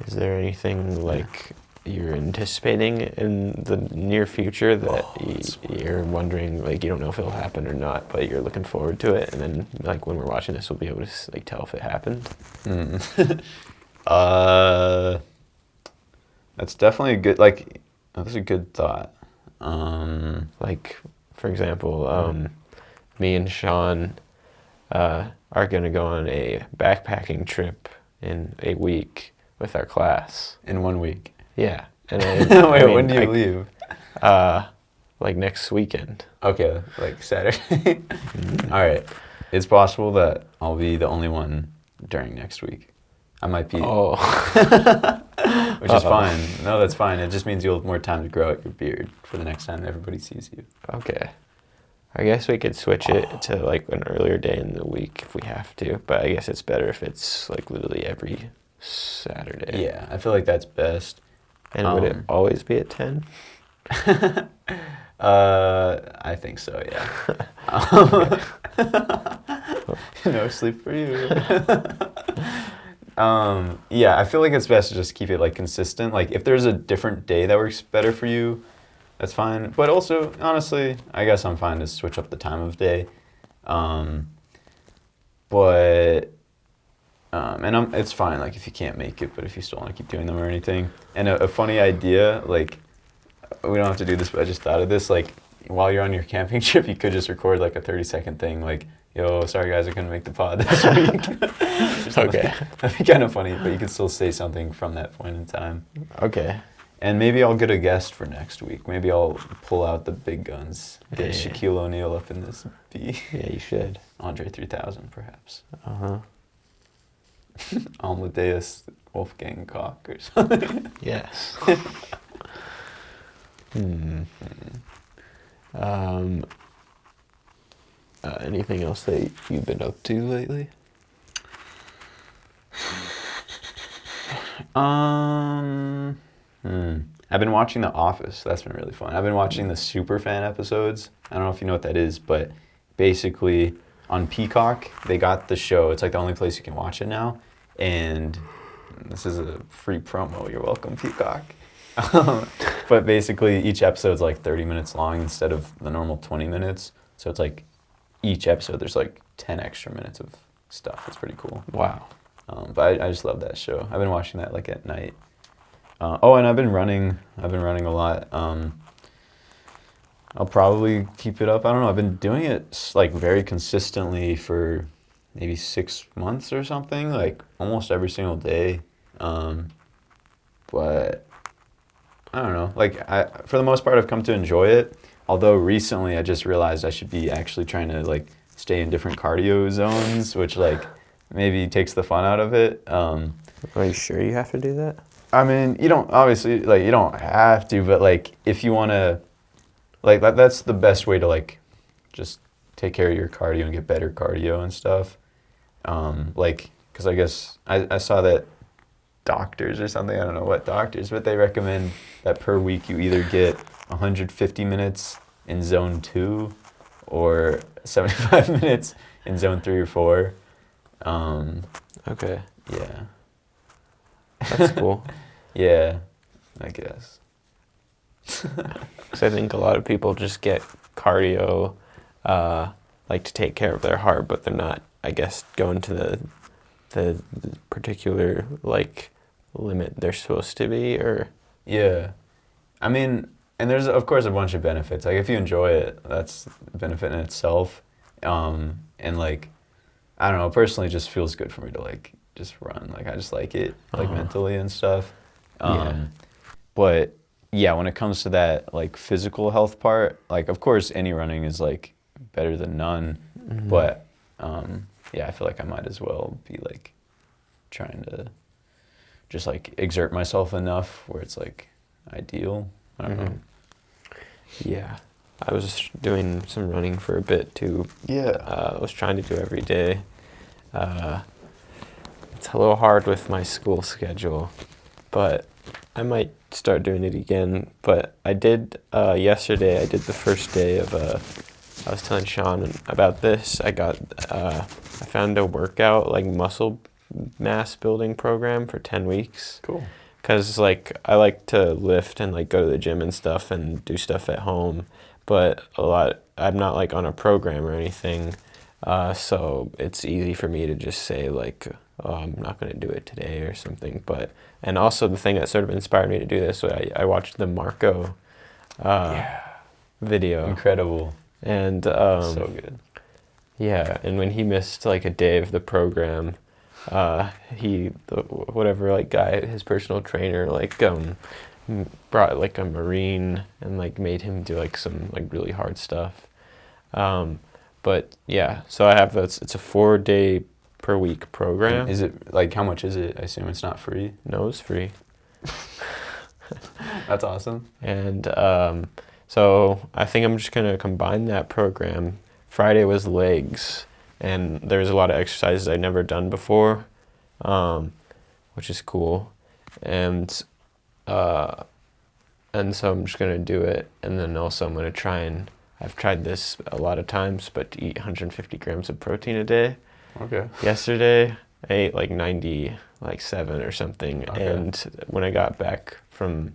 [SPEAKER 1] Is there anything like you're anticipating in the near future that you're wondering, like you don't know if it'll happen or not, but you're looking forward to it, and then like when we're watching this, we'll be able to like tell if it happened?
[SPEAKER 2] That's definitely a good. Like, that's a good thought.
[SPEAKER 1] Like, for example, me and Sean are gonna go on a backpacking trip in a week with our class.
[SPEAKER 2] In 1 week.
[SPEAKER 1] Yeah. And
[SPEAKER 2] Wait, when do you leave?
[SPEAKER 1] Like next weekend.
[SPEAKER 2] Okay, like Saturday. All right. It's possible that I'll be the only one during next week. I might be,
[SPEAKER 1] Oh.
[SPEAKER 2] which is fine. No, that's fine. It just means you'll have more time to grow out your beard for the next time everybody sees you.
[SPEAKER 1] Okay. I guess we could switch it to like an earlier day in the week if we have to, but I guess it's better if it's like literally every Saturday.
[SPEAKER 2] Yeah, I feel like that's best.
[SPEAKER 1] And would it always be at 10?
[SPEAKER 2] I think so, yeah. No sleep for you. Yeah, I feel like it's best to just keep it like consistent. Like if there's a different day that works better for you, that's fine. But also, honestly, I guess I'm fine to switch up the time of day. It's fine like if you can't make it, but if you still want to keep doing them or anything. And a funny idea, like we don't have to do this, but I just thought of this, like while you're on your camping trip, you could just record like a 30-second thing, like, yo, sorry guys, I couldn't make the pod this week.
[SPEAKER 1] Okay.
[SPEAKER 2] That'd be kind of funny, but you could still say something from that point in time.
[SPEAKER 1] Okay.
[SPEAKER 2] And maybe I'll get a guest for next week. Maybe I'll pull out the big guns. Get
[SPEAKER 1] Yeah.
[SPEAKER 2] Shaquille O'Neal up in this B.
[SPEAKER 1] Yeah, you should.
[SPEAKER 2] Andre 3000, perhaps.
[SPEAKER 1] Uh-huh.
[SPEAKER 2] Amadeus Wolfgang Koch or something.
[SPEAKER 1] Yes. anything else that you've been up to lately?
[SPEAKER 2] I've been watching The Office. That's been really fun. I've been watching the Superfan episodes. I don't know if you know what that is, but basically on Peacock, they got the show. It's like the only place you can watch it now. And this is a free promo. You're welcome, Peacock. But basically, each episode's like 30 minutes long instead of the normal 20 minutes. So it's like each episode, there's like 10 extra minutes of stuff. It's pretty cool.
[SPEAKER 1] Wow.
[SPEAKER 2] But I just love that show. I've been watching that like at night. And I've been running. I've been running a lot. I'll probably keep it up. I don't know. I've been doing it like very consistently for maybe 6 months or something, like almost every single day. But I don't know. Like for the most part, I've come to enjoy it. Although recently, I just realized I should be actually trying to like stay in different cardio zones, which like maybe takes the fun out of it.
[SPEAKER 1] Are you sure you have to do that?
[SPEAKER 2] I mean, you don't obviously like you don't have to, but like if you want to, like that's the best way to like just take care of your cardio and get better cardio and stuff. Like, because I guess I saw that doctors or something, I don't know what doctors, but they recommend that per week you either get 150 minutes in zone 2 or 75 minutes in zone 3 or 4.
[SPEAKER 1] Okay.
[SPEAKER 2] Yeah.
[SPEAKER 1] That's cool.
[SPEAKER 2] Yeah, I guess.
[SPEAKER 1] Because I think a lot of people just get cardio, like to take care of their heart, but they're not, I guess, going to the particular like limit they're supposed to be, or.
[SPEAKER 2] Yeah, I mean, and there's of course a bunch of benefits. Like if you enjoy it, that's a benefit in itself. And like, I don't know, personally, it just feels good for me to like just run. Like I just like it, like mentally and stuff.
[SPEAKER 1] Yeah.
[SPEAKER 2] But yeah, when it comes to that like physical health part, like of course any running is like better than none.
[SPEAKER 1] Mm-hmm.
[SPEAKER 2] But yeah, I feel like I might as well be like trying to just like exert myself enough where it's like ideal. I don't know.
[SPEAKER 1] Yeah. I was doing some running for a bit too.
[SPEAKER 2] Yeah.
[SPEAKER 1] I was trying to do every day. It's a little hard with my school schedule, but I might start doing it again. But I did, yesterday, I did the first day of, I was telling Sean about this. I found a workout, like muscle mass building program for 10 weeks.
[SPEAKER 2] Cool.
[SPEAKER 1] Because, like, I like to lift and, like, go to the gym and stuff and do stuff at home. But I'm not, like, on a program or anything. So it's easy for me to just say, like, oh, I'm not going to do it today or something. And also the thing that sort of inspired me to do this, I watched the Marco video.
[SPEAKER 2] Incredible.
[SPEAKER 1] And
[SPEAKER 2] So good.
[SPEAKER 1] yeah, and when he missed like a day of the program, whatever like guy, his personal trainer, like brought like a Marine and like made him do like some like really hard stuff. But yeah, so I have it's a 4-day per week program.
[SPEAKER 2] Is it like how much is it? I assume it's not free.
[SPEAKER 1] No, it's free.
[SPEAKER 2] That's awesome.
[SPEAKER 1] And so I think I'm just gonna combine that program. Friday was legs, and there's a lot of exercises I've never done before, which is cool. And so I'm just gonna do it, and then also I'm gonna try and I've tried this a lot of times, but to eat 150 grams of protein a day.
[SPEAKER 2] Okay.
[SPEAKER 1] Yesterday I ate like 97 or something,
[SPEAKER 2] Okay.
[SPEAKER 1] and when I got back from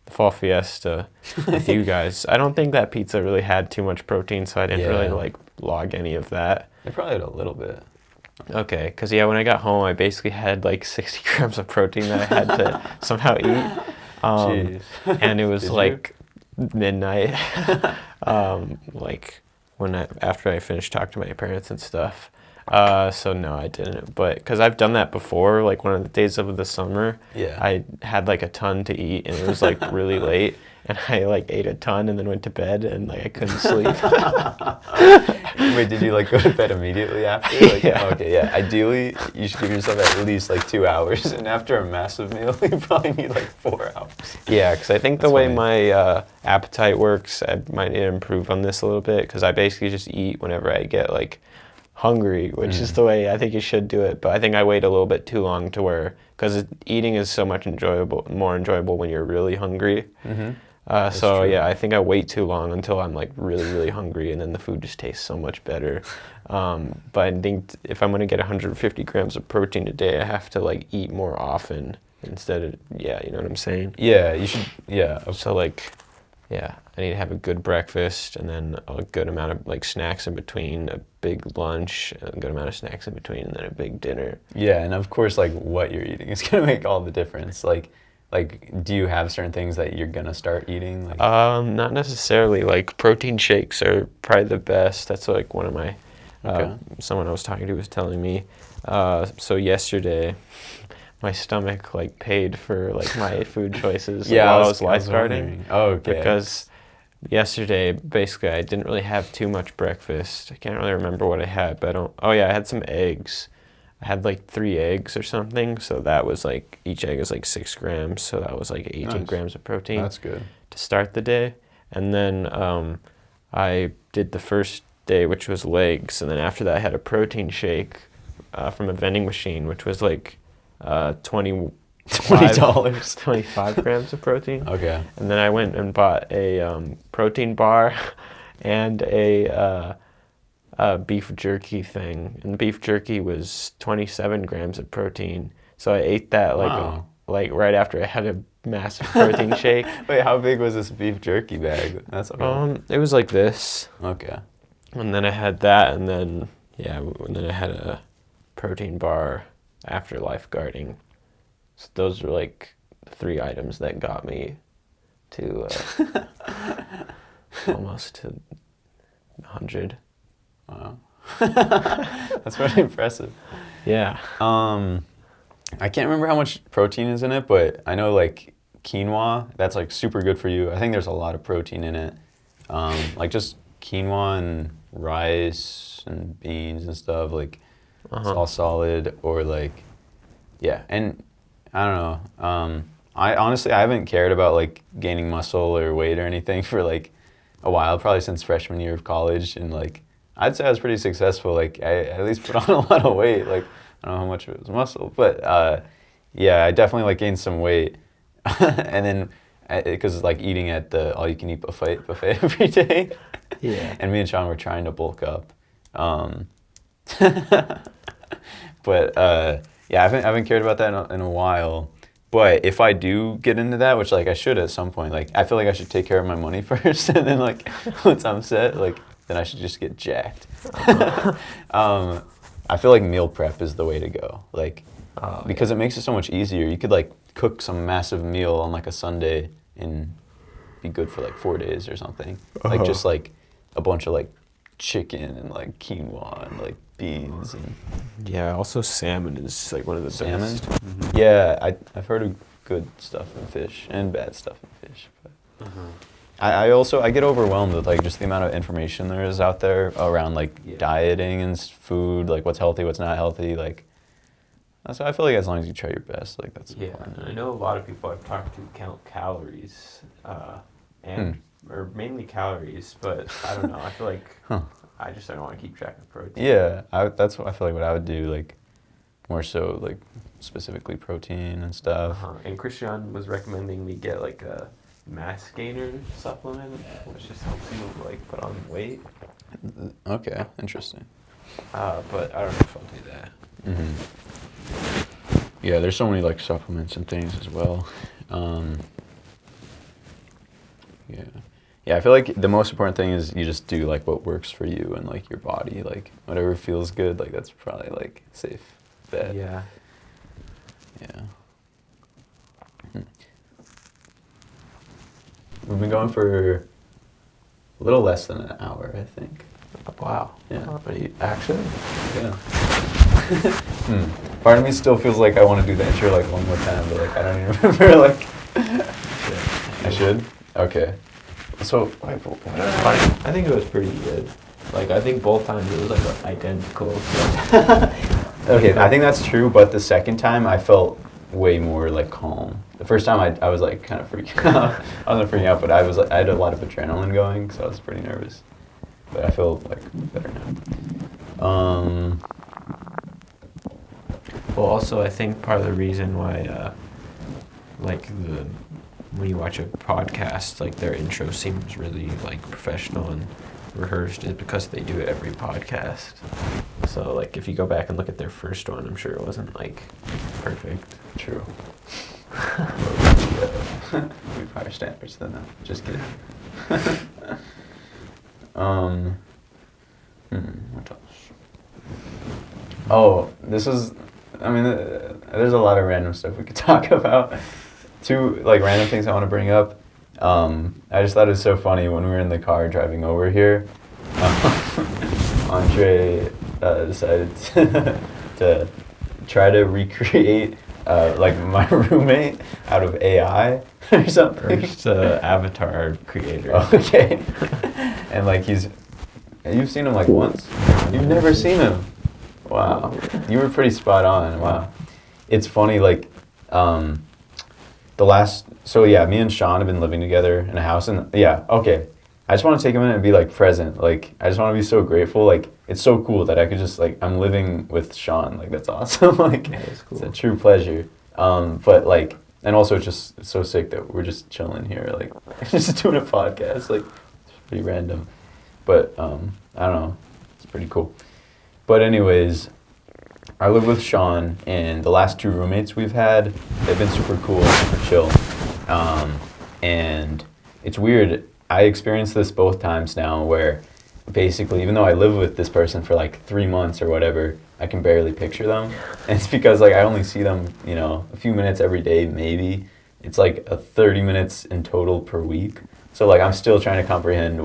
[SPEAKER 1] the Fall Fiesta with you guys, I don't think that pizza really had too much protein, so I didn't really like log any of that.
[SPEAKER 2] They probably had a little bit.
[SPEAKER 1] Okay, because yeah, when I got home, I basically had like 60 grams of protein that I had to somehow eat.
[SPEAKER 2] Jeez.
[SPEAKER 1] And it was
[SPEAKER 2] Did
[SPEAKER 1] like midnight, like after I finished talking to my parents and stuff. So no, I didn't. But because I've done that before, like one of the days of the summer,
[SPEAKER 2] Yeah.
[SPEAKER 1] I had like a ton to eat, and it was like really late, and I like ate a ton and then went to bed, and like I couldn't sleep.
[SPEAKER 2] Wait, did you like go to bed immediately after? Like,
[SPEAKER 1] Yeah.
[SPEAKER 2] Okay, yeah. Ideally, you should give yourself at least like 2 hours, and after a massive meal, you probably need like 4 hours.
[SPEAKER 1] Yeah, because I think the
[SPEAKER 2] That's
[SPEAKER 1] way
[SPEAKER 2] funny.
[SPEAKER 1] my appetite works, I might need to improve on this a little bit because I basically just eat whenever I get like hungry, which is the way I think you should do it. But I think I wait a little bit too long to where, because eating is so much more enjoyable when you're really hungry. So
[SPEAKER 2] true.
[SPEAKER 1] yeah, I think I wait too long until I'm like really, really hungry, and then the food just tastes so much better. But I think if I'm gonna get 150 grams of protein a day, I have to like eat more often instead of, yeah, you know what I'm saying?
[SPEAKER 2] Yeah, you should. Yeah.
[SPEAKER 1] So like, yeah, I need to have a good breakfast and then a good amount of like snacks in between, a big lunch, a good amount of snacks in between, and then a big dinner.
[SPEAKER 2] Yeah, and of course, like what you're eating is gonna make all the difference. Like, do you have certain things that you're gonna start eating? Like,
[SPEAKER 1] Not necessarily. Like protein shakes are probably the best. That's like one of my
[SPEAKER 2] Okay.
[SPEAKER 1] someone I was talking to was telling me. So yesterday, my stomach like paid for like my food choices
[SPEAKER 2] yeah,
[SPEAKER 1] while I was lifeguarding.
[SPEAKER 2] wondering. Oh, okay.
[SPEAKER 1] Because yesterday, basically, I didn't really have too much breakfast. I can't really remember what I had, but I don't. Oh yeah, I had some eggs. I had like 3 eggs or something, so that was like each egg is like 6 grams, so that was like 18
[SPEAKER 2] Nice.
[SPEAKER 1] grams of protein
[SPEAKER 2] That's good.
[SPEAKER 1] to start the day. And then I did the first day, which was legs, and then after that, I had a protein shake from a vending machine, which was like 20
[SPEAKER 2] $20.
[SPEAKER 1] 25 grams of protein.
[SPEAKER 2] Okay.
[SPEAKER 1] And then I went and bought a protein bar and a beef jerky thing. And the beef jerky was 27 grams of protein. So I ate that
[SPEAKER 2] Wow.
[SPEAKER 1] like right after I had a massive protein shake.
[SPEAKER 2] Wait, how big was this beef jerky bag? That's
[SPEAKER 1] It was like this.
[SPEAKER 2] okay.
[SPEAKER 1] And then I had that, and then and then I had a protein bar after lifeguarding. So those were like the 3 items that got me to almost to 100.
[SPEAKER 2] Wow. That's pretty impressive.
[SPEAKER 1] Yeah.
[SPEAKER 2] I can't remember how much protein is in it, but I know like quinoa, that's like super good for you. I think there's a lot of protein in it. Like just quinoa and rice and beans and stuff, like it's all solid, or like, yeah. And I don't know. I honestly, I haven't cared about like gaining muscle or weight or anything for like a while, probably since freshman year of college. And like, I'd say I was pretty successful. Like I at least put on a lot of weight. Like I don't know how much of it was muscle, but yeah, I definitely like gained some weight. And then because like eating at the all-you-can-eat buffet every day.
[SPEAKER 1] Yeah.
[SPEAKER 2] And me and Sean were trying to bulk up. But yeah, I haven't cared about that in a while. But if I do get into that, which like I should at some point, like I feel like I should take care of my money first, and then like once I'm set, like then I should just get jacked. I feel like meal prep is the way to go, like because it makes it so much easier. You could like cook some massive meal on like a Sunday and be good for like 4 days or something. Like just like a bunch of like chicken and like quinoa and like beans and
[SPEAKER 1] Yeah, also salmon is like one of the
[SPEAKER 2] salmon.
[SPEAKER 1] best.
[SPEAKER 2] Yeah, I've heard of good stuff in fish and bad stuff in fish. But I get overwhelmed with like just the amount of information there is out there around like dieting and food, like what's healthy, what's not healthy. Like so I feel like as long as you try your best, like that's important.
[SPEAKER 1] And I know a lot of people I've talked to count calories, and or mainly calories, but I don't know. I feel like I just don't want to keep track of protein.
[SPEAKER 2] Yeah, that's what I feel like what I would do, like more so like specifically protein and stuff.
[SPEAKER 1] And Christian was recommending me get like a mass gainer supplement, which just helps you like put on weight.
[SPEAKER 2] Okay, interesting.
[SPEAKER 1] But I don't know if I'll do that.
[SPEAKER 2] Yeah, there's so many like supplements and things as well. Yeah, I feel like the most important thing is you just do like what works for you and like your body, like whatever feels good. Like that's probably like safe bet.
[SPEAKER 1] Yeah.
[SPEAKER 2] We've been going for a little less than an hour, I think.
[SPEAKER 1] Wow.
[SPEAKER 2] Yeah.
[SPEAKER 1] Actually?
[SPEAKER 2] Yeah. Part of me still feels like I want to do the intro like one more time, but like I don't even remember like. I should? Okay. So,
[SPEAKER 1] I think it was pretty good. Like, I think both times it was like identical. So.
[SPEAKER 2] okay, I think that's true, but the second time I felt way more like calm. The first time I was like kind of freaking out. I wasn't freaking out, but I had a lot of adrenaline going, so I was pretty nervous. But I feel like better now.
[SPEAKER 1] Well, also, I think part of the reason why, when you watch a podcast, like their intro seems really like professional and rehearsed, is because they do it every podcast. So, like, if you go back and look at their first one, I'm sure it wasn't like perfect.
[SPEAKER 2] True. We have higher standards than that. Just kidding. What else? Oh, this is. I mean, there's a lot of random stuff we could talk about. Two like random things I want to bring up. I just thought it was so funny when we were in the car driving over here. Andre decided to try to recreate like my roommate out of AI or something.
[SPEAKER 1] First avatar creator.
[SPEAKER 2] Okay. And like you've seen him like once? You've never seen him? Wow. You were pretty spot on. Wow. It's funny, like, me and Sean have been living together in a house, and okay. I just want to take a minute and be like present. Like, I just want to be so grateful. Like, it's so cool that I could just like, I'm living with Sean. Like, that's awesome. Like,
[SPEAKER 1] That's cool.
[SPEAKER 2] It's a true pleasure. But like, and also it's just it's so sick that we're just chilling here, like, just doing a podcast. Like, it's pretty random. But, I don't know. It's pretty cool. But anyways, I live with Sean, and the last 2 roommates we've had, they've been super cool, super chill. And it's weird. I experienced this both times now where basically, even though I live with this person for like 3 months or whatever, I can barely picture them. And it's because like I only see them, a few minutes every day, maybe. It's like 30 minutes in total per week. So like I'm still trying to comprehend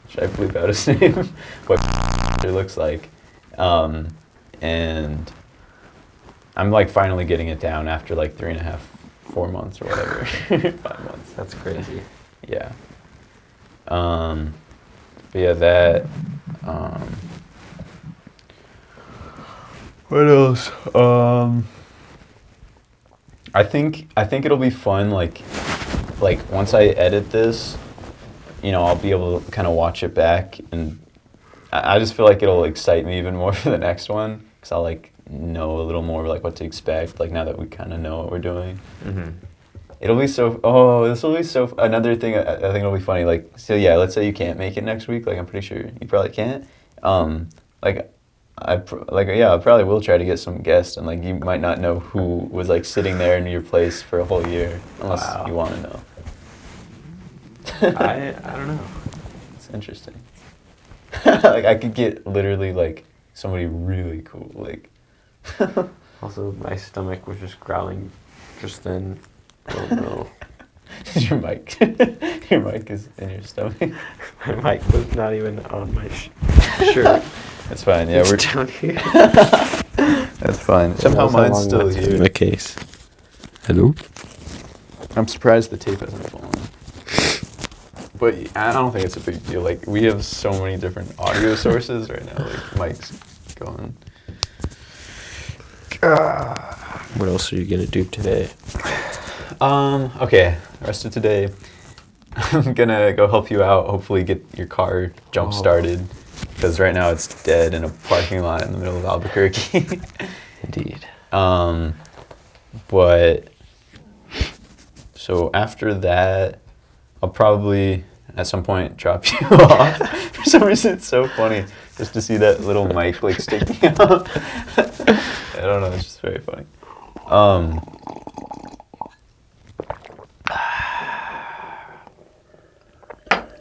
[SPEAKER 2] should I bleep out his name? What it looks like. And I'm like finally getting it down after like 3.5, 4 months or whatever. 5 months.
[SPEAKER 1] That's crazy.
[SPEAKER 2] Yeah. But yeah, that. What else? I think it'll be fun. Like once I edit this, I'll be able to kind of watch it back, and I just feel like it'll excite me even more for the next one, because I'll like know a little more like what to expect. Like now that we kind of know what we're doing.
[SPEAKER 1] Mm-hmm.
[SPEAKER 2] This will be so. Another thing I think it'll be funny. Like, so yeah, let's say you can't make it next week. Like, I'm pretty sure you probably can't. I probably will try to get some guests, and like you might not know who was like sitting there in your place for a whole year, unless you want to know.
[SPEAKER 1] I don't know.
[SPEAKER 2] It's interesting. Like I could get literally like somebody really cool. Like.
[SPEAKER 1] Also, my stomach was just growling just then. Oh no.
[SPEAKER 2] Your mic is in your stomach.
[SPEAKER 1] My mic was not even on my shirt.
[SPEAKER 2] That's fine. Yeah, we're
[SPEAKER 1] down here.
[SPEAKER 2] That's fine. Somehow mine's still here.
[SPEAKER 1] In the case. Hello?
[SPEAKER 2] I'm surprised the tape hasn't fallen. But I don't think it's a big deal. Like, we have so many different audio sources right now. Like, mic's going.
[SPEAKER 1] What else are you gonna do today?
[SPEAKER 2] Okay, the rest of today, I'm gonna go help you out, hopefully get your car jump started, because right now it's dead in a parking lot in the middle of Albuquerque.
[SPEAKER 1] Indeed.
[SPEAKER 2] But, so after that, I'll probably, at some point, drop you off. For some reason, it's so funny, just to see that little mic, like, sticking out. I don't know, it's just very funny.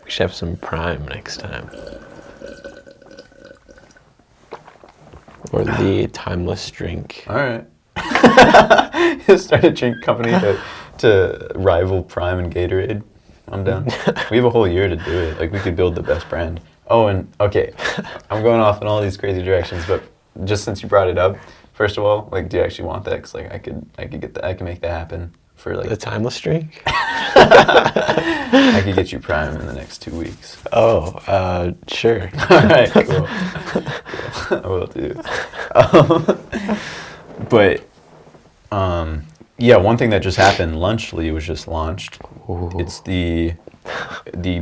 [SPEAKER 1] We should have some Prime next time. Or the timeless drink.
[SPEAKER 2] All right. Start a drink company to rival Prime and Gatorade. I'm down. We have a whole year to do it. Like, we could build the best brand. Oh, and okay, I'm going off in all these crazy directions, but just since you brought it up, first of all, like, do you actually want that? Because like, I could get that. I can make that happen for like
[SPEAKER 1] The timeless drink?
[SPEAKER 2] I could get you Prime in the next 2 weeks.
[SPEAKER 1] Oh, sure.
[SPEAKER 2] All right, cool. I will do. But Yeah, one thing that just happened, Lunchly was just launched.
[SPEAKER 1] Ooh.
[SPEAKER 2] It's the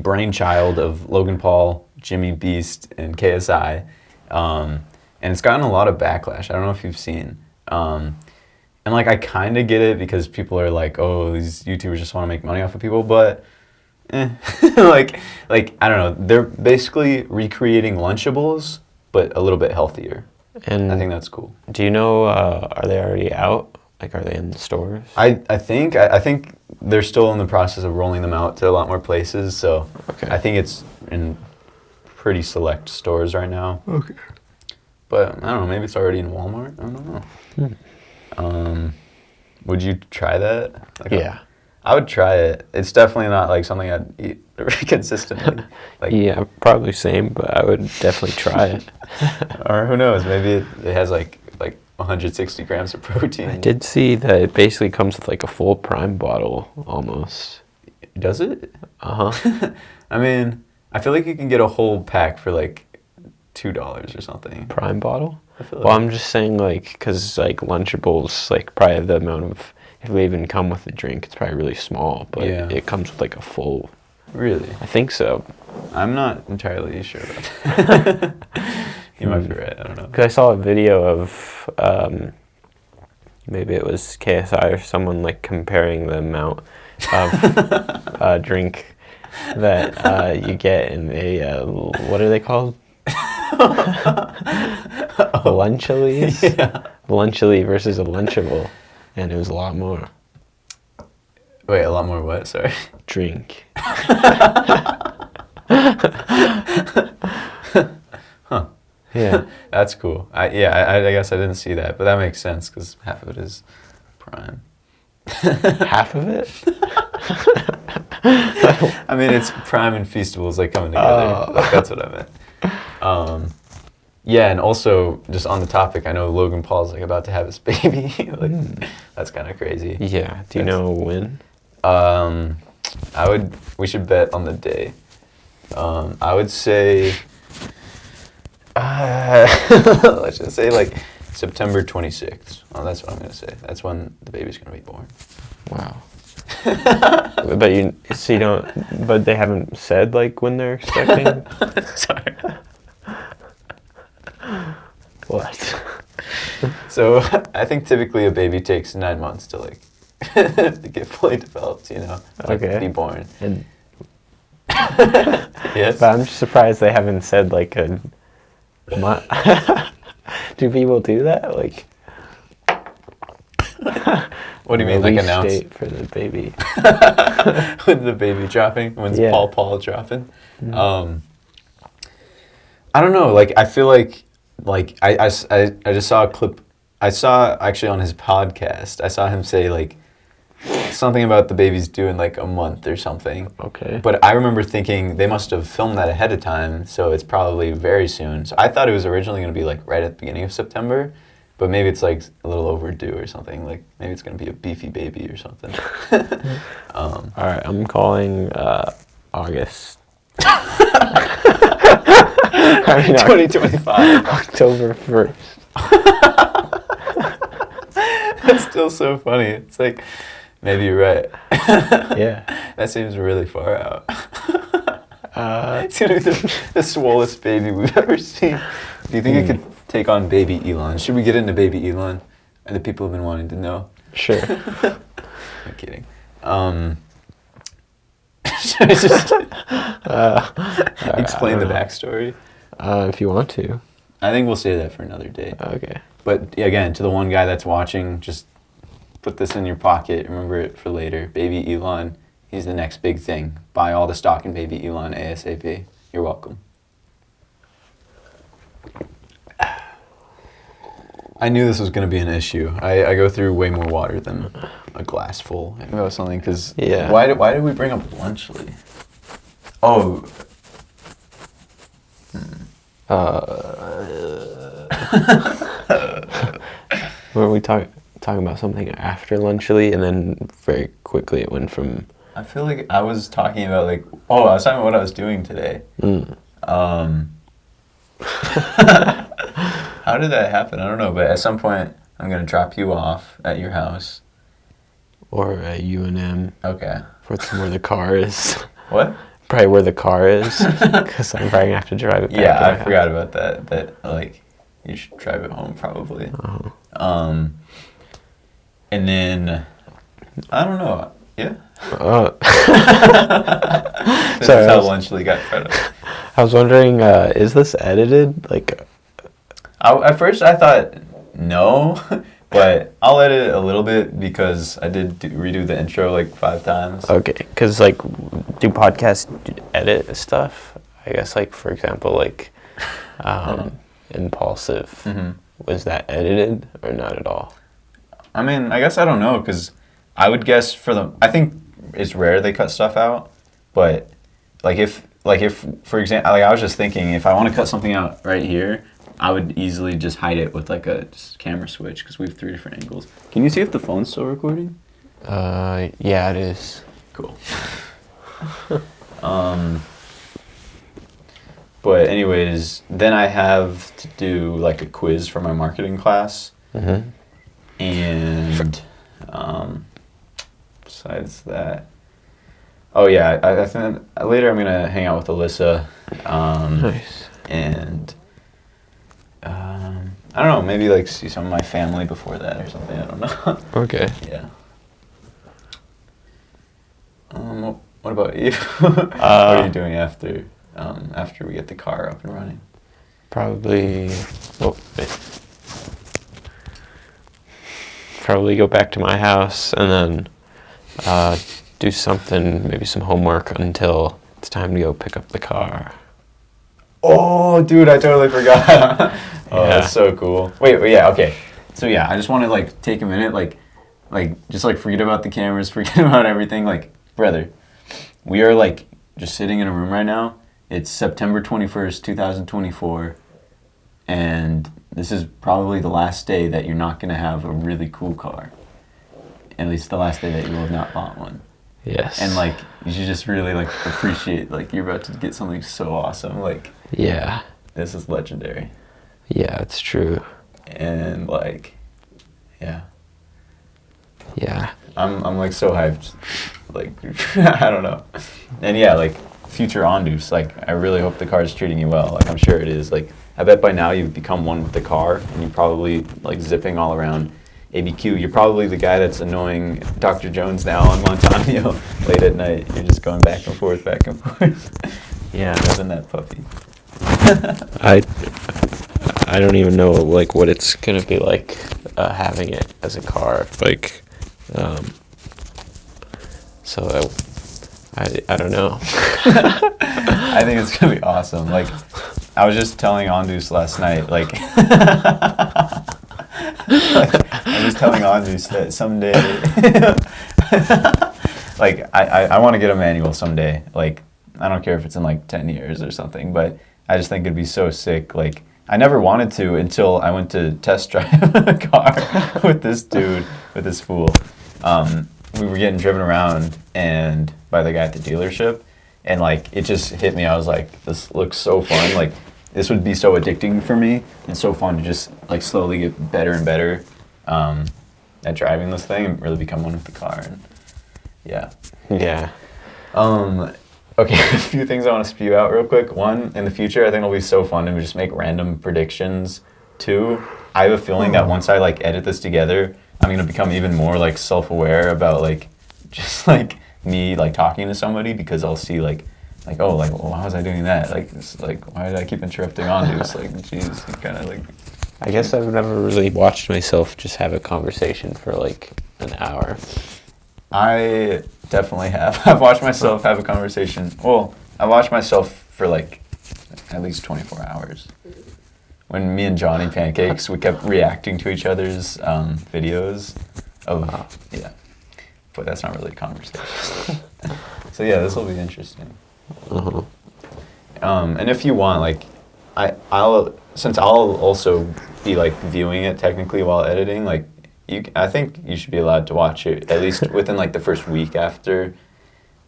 [SPEAKER 2] brainchild of Logan Paul, Jimmy Beast, and KSI. And it's gotten a lot of backlash. I don't know if you've seen. And like I kind of get it because people are like, oh, these YouTubers just want to make money off of people, but like I don't know. They're basically recreating Lunchables, but a little bit healthier.
[SPEAKER 1] And
[SPEAKER 2] I think that's cool.
[SPEAKER 1] do you know, are they already out? Like, are they in the stores?
[SPEAKER 2] I think they're still in the process of rolling them out to a lot more places. So
[SPEAKER 1] Okay.
[SPEAKER 2] I think it's in pretty select stores right now.
[SPEAKER 1] Okay.
[SPEAKER 2] But I don't know. Maybe it's already in Walmart. I don't know. Would you try that? Like,
[SPEAKER 1] Yeah.
[SPEAKER 2] I would try it. It's definitely not like something I'd eat consistently. Like,
[SPEAKER 1] Yeah, probably same, but I would definitely try it.
[SPEAKER 2] or who knows? Maybe it has like 160 grams of protein.
[SPEAKER 1] I did see that it basically comes with like a full Prime bottle, almost.
[SPEAKER 2] Does it?
[SPEAKER 1] Uh-huh.
[SPEAKER 2] I mean, I feel like you can get a whole pack for like $2 or something.
[SPEAKER 1] Prime bottle?
[SPEAKER 2] I feel
[SPEAKER 1] Well,
[SPEAKER 2] like-
[SPEAKER 1] I'm just saying, like, because, like, Lunchables, like, probably the amount of, if they even come with a drink, it's probably really small, but
[SPEAKER 2] Yeah.
[SPEAKER 1] it comes with, like, a full,
[SPEAKER 2] Really?
[SPEAKER 1] I think so.
[SPEAKER 2] I'm not entirely sure about that. You might be right. I don't know.
[SPEAKER 1] Because I saw a video of, maybe it was KSI or someone, like, comparing the amount of drink that you get in a, what are they called? Lunchables?
[SPEAKER 2] Yeah.
[SPEAKER 1] Lunchally versus a Lunchable. And it was a lot more.
[SPEAKER 2] Wait, a lot more what? Sorry.
[SPEAKER 1] Drink.
[SPEAKER 2] Huh.
[SPEAKER 1] Yeah.
[SPEAKER 2] That's cool. I guess I didn't see that, but that makes sense because half of it is Prime.
[SPEAKER 1] Half of it?
[SPEAKER 2] I mean, it's Prime and Feastables like coming together.
[SPEAKER 1] Oh.
[SPEAKER 2] Like, that's what I meant. Yeah, and also just on the topic, I know Logan Paul's like about to have his baby. Like, that's kind of crazy.
[SPEAKER 1] Yeah. Do you know when?
[SPEAKER 2] We should bet on the day. I would say, let's just say like September 26th. Oh, that's what I'm gonna say. That's when the baby's gonna be born.
[SPEAKER 1] Wow. But they haven't said like when they're expecting?
[SPEAKER 2] Sorry.
[SPEAKER 1] What?
[SPEAKER 2] So I think typically a baby takes 9 months to like to get fully developed, you know, like
[SPEAKER 1] Okay.
[SPEAKER 2] be born.
[SPEAKER 1] And,
[SPEAKER 2] Yes.
[SPEAKER 1] but I'm just surprised they haven't said like a do people do that? Like
[SPEAKER 2] What do you mean, like
[SPEAKER 1] release
[SPEAKER 2] announce
[SPEAKER 1] date for the baby?
[SPEAKER 2] when the baby dropping? When's
[SPEAKER 1] Yeah.
[SPEAKER 2] Paul dropping? I don't know. Like I feel like I just saw a clip. I saw actually on his podcast. I saw him say like something about the baby's due in like a month or something.
[SPEAKER 1] Okay.
[SPEAKER 2] But I remember thinking they must have filmed that ahead of time, so it's probably very soon. So I thought it was originally going to be like right at the beginning of September, but maybe it's like a little overdue or something. Like maybe it's going to be a beefy baby or something.
[SPEAKER 1] All right, I'm calling August. I mean,
[SPEAKER 2] 2025.
[SPEAKER 1] October 1st.
[SPEAKER 2] That's still so funny. It's like, maybe you're right.
[SPEAKER 1] Yeah.
[SPEAKER 2] That seems really far out.
[SPEAKER 1] Uh,
[SPEAKER 2] It's gonna be the swollest baby we've ever seen. Do you think it could take on baby Elon? Should we get into baby Elon? And the people have been wanting to know.
[SPEAKER 1] sure.
[SPEAKER 2] I'm kidding. Should I just explain the backstory?
[SPEAKER 1] If you want to.
[SPEAKER 2] I think we'll say that for another day.
[SPEAKER 1] Okay.
[SPEAKER 2] But again, to the one guy that's watching, just put this in your pocket. Remember it for later. Baby Elon, he's the next big thing. Buy all the stock in baby Elon ASAP. You're welcome. I knew this was going to be an issue. I go through way more water than a glass full about something because
[SPEAKER 1] Yeah.
[SPEAKER 2] why did we bring up Lunchly? Oh.
[SPEAKER 1] Were we talking about something after Lunchly, and then very quickly it went from.
[SPEAKER 2] I feel like I was talking about I was talking about what I was doing today. How did that happen? I don't know, but at some point I'm gonna drop you off at your house,
[SPEAKER 1] or a UNM.
[SPEAKER 2] Okay.
[SPEAKER 1] Where the car is.
[SPEAKER 2] What?
[SPEAKER 1] Probably where the car is, because I'm probably gonna have to drive it back.
[SPEAKER 2] Yeah,
[SPEAKER 1] to my
[SPEAKER 2] I forgot
[SPEAKER 1] house.
[SPEAKER 2] about that. That like you should drive it home probably. And then I don't know. Yeah. This
[SPEAKER 1] Sorry,
[SPEAKER 2] is how Lunchley got credit.
[SPEAKER 1] I was wondering, is this edited? Like,
[SPEAKER 2] At first I thought no, but I'll edit it a little bit because I did redo the intro like 5 times.
[SPEAKER 1] okay, because like, do podcasts edit stuff? I guess like, for example, like, Impulsive.
[SPEAKER 2] Mm-hmm.
[SPEAKER 1] Was that edited or not at all?
[SPEAKER 2] I mean, I guess I don't know because I would guess I think it's rare they cut stuff out, but if for example, like I was just thinking if I want to cut something out right here, I would easily just hide it with like a just camera switch because we have 3 different angles. Can you see if the phone's still recording?
[SPEAKER 1] Yeah, it is.
[SPEAKER 2] Cool. But anyways, then I have to do like a quiz for my marketing class.
[SPEAKER 1] Mm-hmm.
[SPEAKER 2] And besides that, oh yeah, I think later I'm gonna hang out with Alyssa.
[SPEAKER 1] Nice.
[SPEAKER 2] And I don't know, maybe like see some of my family before that or something. I don't know.
[SPEAKER 1] Okay.
[SPEAKER 2] Yeah. What about you? What are you doing after we get the car up and running?
[SPEAKER 1] Probably. Probably go back to my house and then do something, maybe some homework until it's time to go pick up the car.
[SPEAKER 2] Oh, dude, I totally forgot. Oh,
[SPEAKER 1] Yeah.
[SPEAKER 2] That's so cool. Wait, yeah, okay. So yeah, I just want to like take a minute, like just like forget about the cameras, forget about everything. Like, brother, we are like just sitting in a room right now. It's September 21st, 2024, and this is probably the last day that you're not gonna have a really cool car. At least the last day that you will have not bought one.
[SPEAKER 1] Yes.
[SPEAKER 2] And like you should just really like appreciate like you're about to get something so awesome. Like,
[SPEAKER 1] yeah.
[SPEAKER 2] this is legendary.
[SPEAKER 1] Yeah, it's true.
[SPEAKER 2] And like, yeah,
[SPEAKER 1] Yeah.
[SPEAKER 2] I'm like so hyped. Like, I don't know. And yeah, like future Ondus, like I really hope the car is treating you well. Like I'm sure it is. Like I bet by now you've become one with the car and you're probably like zipping all around ABQ. You're probably the guy that's annoying Dr. Jones now on Montano late at night. You're just going back and forth, back and forth.
[SPEAKER 1] Yeah.
[SPEAKER 2] Isn't that puppy?
[SPEAKER 1] I don't even know like what it's gonna be like having it as a car. Like, so I don't know.
[SPEAKER 2] I think it's gonna be awesome. Like, I was just telling Ondus last night, like, I was telling Ondus that someday, like, I want to get a manual someday. Like, I don't care if it's in like 10 years or something, but I just think it'd be so sick. Like, I never wanted to until I went to test drive a car with this dude, with this fool. We were getting driven around and by the guy at the dealership, and like it just hit me. I was like, this looks so fun. Like this would be so addicting for me and so fun to just like slowly get better and better at driving this thing and really become one with the car. And yeah.
[SPEAKER 1] Yeah.
[SPEAKER 2] Okay, a few things I want to spew out real quick. One, in the future, I think it'll be so fun to just make random predictions. Two, I have a feeling that once I like edit this together, I'm gonna become even more like self-aware about like just like me like talking to somebody because I'll see like oh like well, how was I doing that? Like it's like why did I keep interrupting Ondus? Like jeez, kind of like.
[SPEAKER 1] I guess I've never really watched myself just have a conversation for like an hour.
[SPEAKER 2] I definitely have. I've watched myself have a conversation. Well, I watched myself for like at least 24 hours. When me and Johnny Pancakes, we kept reacting to each other's videos of, yeah. But that's not really a conversation. So yeah, this will be interesting.
[SPEAKER 1] Uh-huh.
[SPEAKER 2] And if you want, like, I'll also be like viewing it technically while editing, like, I think you should be allowed to watch it at least within like the first week after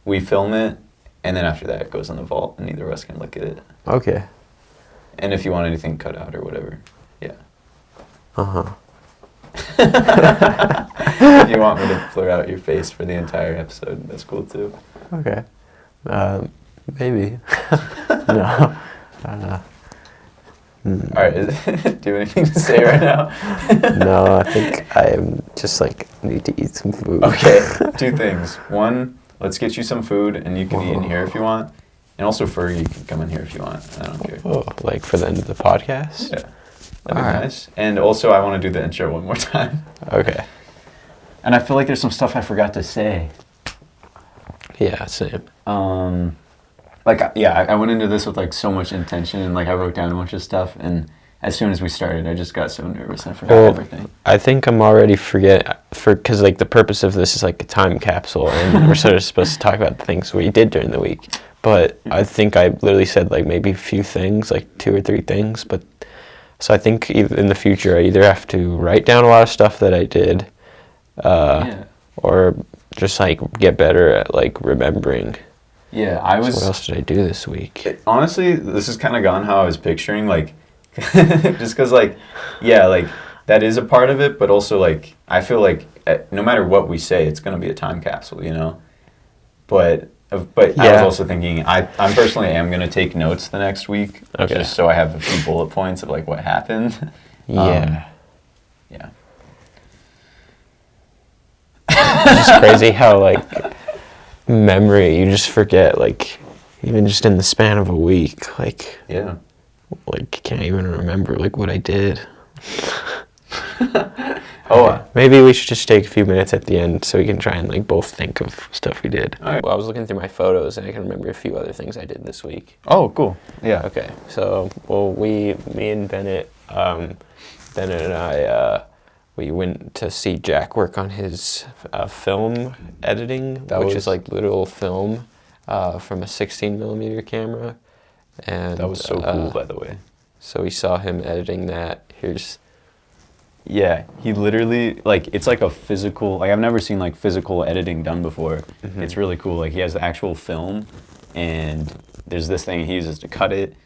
[SPEAKER 2] we film it, and then after that it goes in the vault and neither of us can look at it.
[SPEAKER 1] Okay.
[SPEAKER 2] And if you want anything cut out or whatever, yeah.
[SPEAKER 1] Uh-huh.
[SPEAKER 2] If you want me to blur out your face for the entire episode, that's cool too.
[SPEAKER 1] Okay. Maybe. No.
[SPEAKER 2] All right, do you have anything to say right now?
[SPEAKER 1] No, I think I am just like need to eat some food.
[SPEAKER 2] Okay, 2 things. 1, let's get you some food, and you can eat in here if you want. And also, Fergie, you can come in here if you want. I don't care.
[SPEAKER 1] Oh, like for the end of the podcast?
[SPEAKER 2] Yeah, that'd be nice. And also, I want to do the intro one more time.
[SPEAKER 1] Okay.
[SPEAKER 2] And I feel like there's some stuff I forgot to say.
[SPEAKER 1] Yeah, same.
[SPEAKER 2] I went into this with like so much intention, and like I wrote down a bunch of stuff, and as soon as we started, I just got so nervous and I forgot everything.
[SPEAKER 1] I think I'm already because like the purpose of this is like a time capsule, and we're sort of supposed to talk about the things we did during the week. But I think I literally said like maybe a few things, like 2 or 3 things. But so I think in the future I either have to write down a lot of stuff that I did, or just like get better at like remembering.
[SPEAKER 2] Yeah,
[SPEAKER 1] So what else did I do this week?
[SPEAKER 2] Honestly, this has kind of gone how I was picturing, like, just because, like, yeah, like, that is a part of it, but also, like, I feel like no matter what we say, it's going to be a time capsule, you know? But I was also thinking, I personally am going to take notes the next week, just so I have a few bullet points of, like, what happened.
[SPEAKER 1] Yeah.
[SPEAKER 2] Yeah.
[SPEAKER 1] It's just crazy how, like, memory, you just forget, like, even just in the span of a week, like, can't even remember, like, what I did. Maybe we should just take a few minutes at the end so we can try and, like, both think of stuff we did. All right. Well, I was looking through my photos, and I can remember a few other things I did this week.
[SPEAKER 2] Oh, cool. Yeah.
[SPEAKER 1] Okay. So, well, me and Bennett and I, we went to see Jack work on his film editing, which is like literal film from a 16mm camera. And
[SPEAKER 2] that was so cool, by the way.
[SPEAKER 1] So we saw him editing that.
[SPEAKER 2] Yeah, he literally, like, it's like a physical, like, I've never seen, like, physical editing done before. Mm-hmm. It's really cool. Like, he has the actual film, and there's this thing he uses to cut it,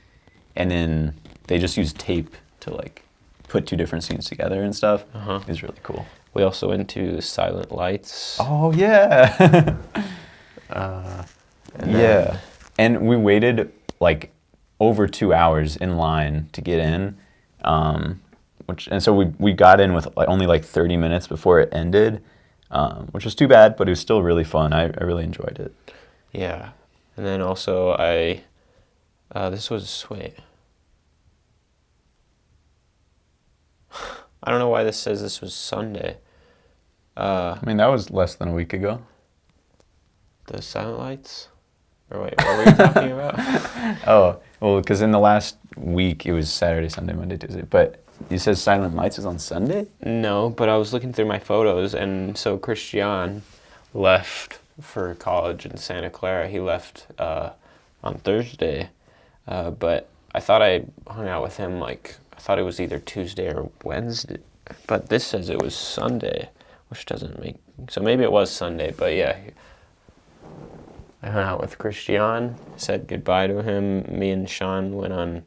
[SPEAKER 2] and then they just use tape to, like, put 2 different scenes together and stuff. It's really cool.
[SPEAKER 1] We also went to Silent Lights.
[SPEAKER 2] Oh, yeah. And we waited, like, over 2 hours in line to get in. So we got in with like, only like 30 minutes before it ended, which was too bad, but it was still really fun. I really enjoyed it.
[SPEAKER 1] Yeah. And then also wait. I don't know why this says this was Sunday.
[SPEAKER 2] I mean, that was less than a week ago.
[SPEAKER 1] The Silent Lights? Or wait, what were you talking about?
[SPEAKER 2] Oh, well, because in the last week it was Saturday, Sunday, Monday, Tuesday. But you said Silent Lights is on Sunday?
[SPEAKER 1] No, but I was looking through my photos, and so Christian left for college in Santa Clara. He left on Thursday, but I thought I hung out with him, like, I thought it was either Tuesday or Wednesday, but this says it was Sunday, which doesn't make, so maybe it was Sunday, but yeah. I hung out with Christian, said goodbye to him. Me and Sean went on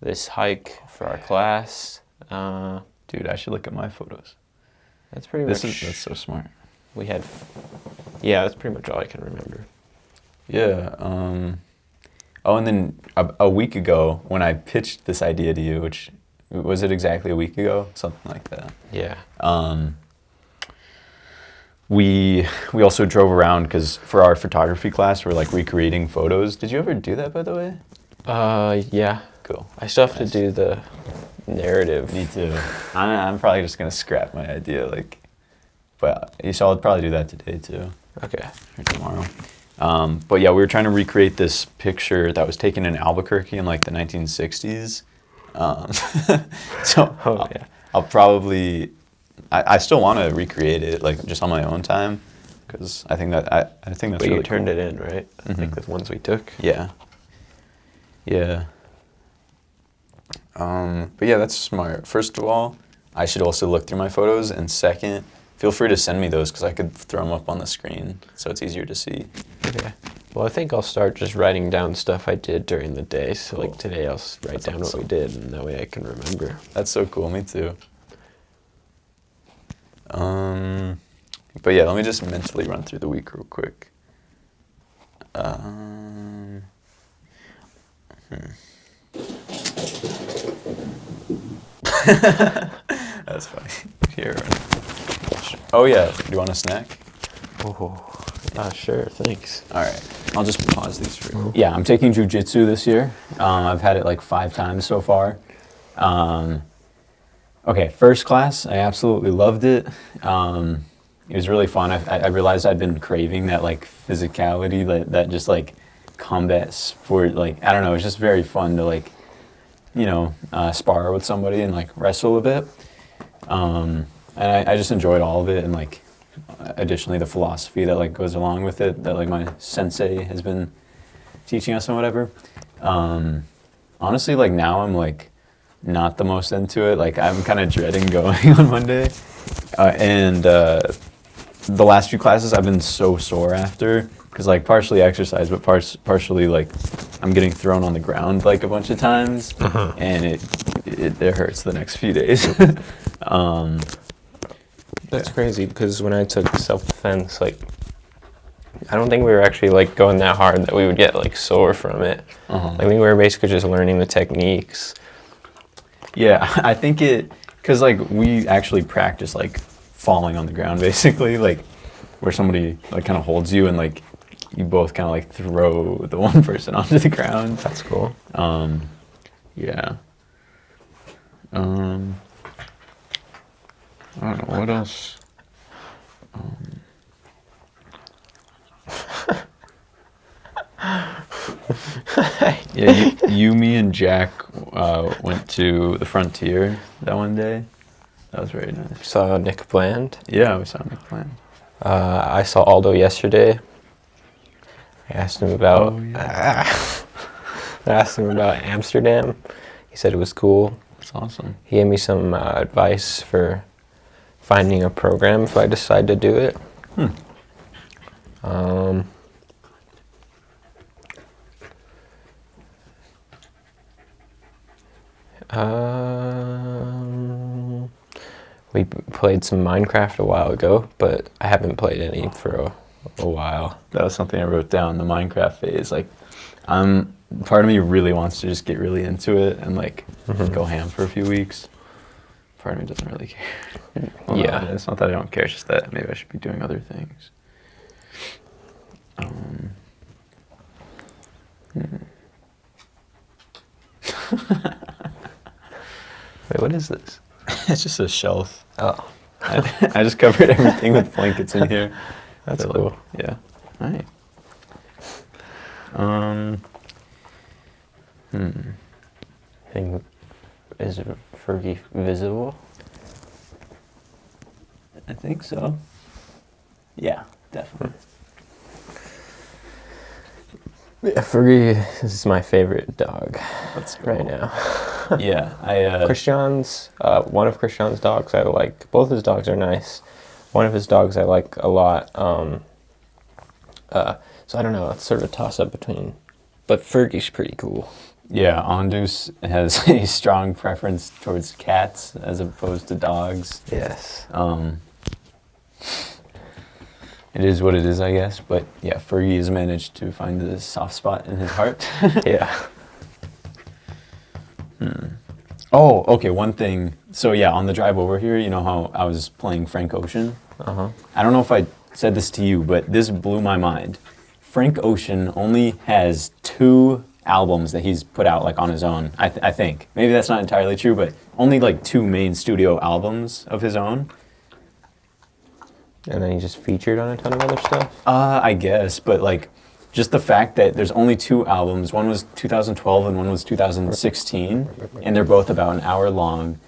[SPEAKER 1] this hike for our class.
[SPEAKER 2] Dude, I should look at my photos.
[SPEAKER 1] That's pretty much...
[SPEAKER 2] That's so smart.
[SPEAKER 1] That's pretty much all I can remember.
[SPEAKER 2] Yeah. And then a week ago, when I pitched this idea to you, which, was it exactly a week ago? Something like that.
[SPEAKER 1] Yeah.
[SPEAKER 2] We also drove around, because for our photography class, we're like recreating photos. Did you ever do that, by the way?
[SPEAKER 1] Yeah.
[SPEAKER 2] Cool.
[SPEAKER 1] I still have to do the narrative.
[SPEAKER 2] Me too. I'm probably just gonna scrap my idea, like, but I'll probably do that today too.
[SPEAKER 1] Okay.
[SPEAKER 2] Or tomorrow. But yeah, we were trying to recreate this picture that was taken in Albuquerque in like the 1960s. I'll probably. I still want to recreate it, like, just on my own time, because I think that's
[SPEAKER 1] But
[SPEAKER 2] really
[SPEAKER 1] you turned
[SPEAKER 2] cool.
[SPEAKER 1] it in, right?
[SPEAKER 2] Mm-hmm.
[SPEAKER 1] Like the ones we took.
[SPEAKER 2] Yeah. Yeah. But yeah, that's smart. First of all, I should also look through my photos, and second, feel free to send me those, because I could throw them up on the screen so it's easier to see.
[SPEAKER 1] Okay. Well, I think I'll start just writing down stuff I did during the day. So like today I'll write down what we did, and that way I can remember.
[SPEAKER 2] That's so cool. Me too. But yeah, let me just mentally run through the week real quick. That's funny. Here. Oh yeah, do you want a snack?
[SPEAKER 1] Oh, sure, thanks.
[SPEAKER 2] All right, I'll just pause these for you. Yeah, I'm taking jujitsu this year. I've had it like 5 times so far. Okay, first class, I absolutely loved it. It was really fun. I realized I'd been craving that like physicality, that just like combat sport. Like, I don't know, it's just very fun to like, spar with somebody and like wrestle a bit. And I just enjoyed all of it, and like additionally the philosophy that like goes along with it, that like my sensei has been teaching us and whatever. Honestly, like now I'm like not the most into it. Like I'm kind of dreading going on Monday. And the last few classes I've been so sore after, because like partially exercise, but partially like I'm getting thrown on the ground like a bunch of times, and it hurts the next few days.
[SPEAKER 1] That's crazy, because when I took self-defense, like, I don't think we were actually like going that hard that we would get like sore from it. Like we were basically just learning the techniques.
[SPEAKER 2] Yeah, I think because like we actually practice like falling on the ground basically, like where somebody like kind of holds you and like you both kind of like throw the one person onto the ground.
[SPEAKER 1] That's cool.
[SPEAKER 2] Yeah. I don't know what else. Yeah, you, me, and Jack went to the Frontier that one day. That was very nice.
[SPEAKER 1] Saw Nick Bland.
[SPEAKER 2] Yeah, we saw Nick Bland.
[SPEAKER 1] I saw Aldo yesterday. I asked him about. I asked him about Amsterdam. He said it was cool.
[SPEAKER 2] That's awesome.
[SPEAKER 1] He gave me some advice for finding a program if I decide to do it. We played some Minecraft a while ago, but I haven't played any for a while.
[SPEAKER 2] That was something I wrote down, the Minecraft phase. Like, part of me really wants to just get really into it and like go ham for a few weeks. Part of me doesn't really care. Well,
[SPEAKER 1] Yeah.
[SPEAKER 2] no, it's not that I don't care, it's just that maybe I should be doing other things.
[SPEAKER 1] Wait, what is this?
[SPEAKER 2] It's just a shelf.
[SPEAKER 1] Oh,
[SPEAKER 2] I just covered everything with blankets in here.
[SPEAKER 1] that's
[SPEAKER 2] So,
[SPEAKER 1] cool.
[SPEAKER 2] like, yeah. All right.
[SPEAKER 1] Is Fergie visible?
[SPEAKER 2] I think so. Yeah, definitely.
[SPEAKER 1] Yeah, Fergie is my favorite dog
[SPEAKER 2] That's cool.
[SPEAKER 1] right now.
[SPEAKER 2] Yeah, I
[SPEAKER 1] Christian's, one of Christian's dogs I like. Both his dogs are nice. One of his dogs I like a lot. So I don't know, it's sort of a toss-up between, but Fergie's pretty cool.
[SPEAKER 2] yeah, Andus has a strong preference towards cats as opposed to dogs.
[SPEAKER 1] Yes.
[SPEAKER 2] It is what it is, I guess. But yeah, Fergie has managed to find the soft spot in his heart.
[SPEAKER 1] Yeah.
[SPEAKER 2] Oh, okay, one thing. So yeah, on the drive over here, you know how I was playing Frank Ocean? I don't know if I said this to you, but this blew my mind. Frank Ocean only has 2 albums that he's put out like on his own, I think. Maybe that's not entirely true, but only like 2 main studio albums of his own.
[SPEAKER 1] And then he just featured on a ton of other stuff.
[SPEAKER 2] I guess, but like just the fact that there's only 2 albums, one was 2012 and one was 2016, and they're both about an hour long,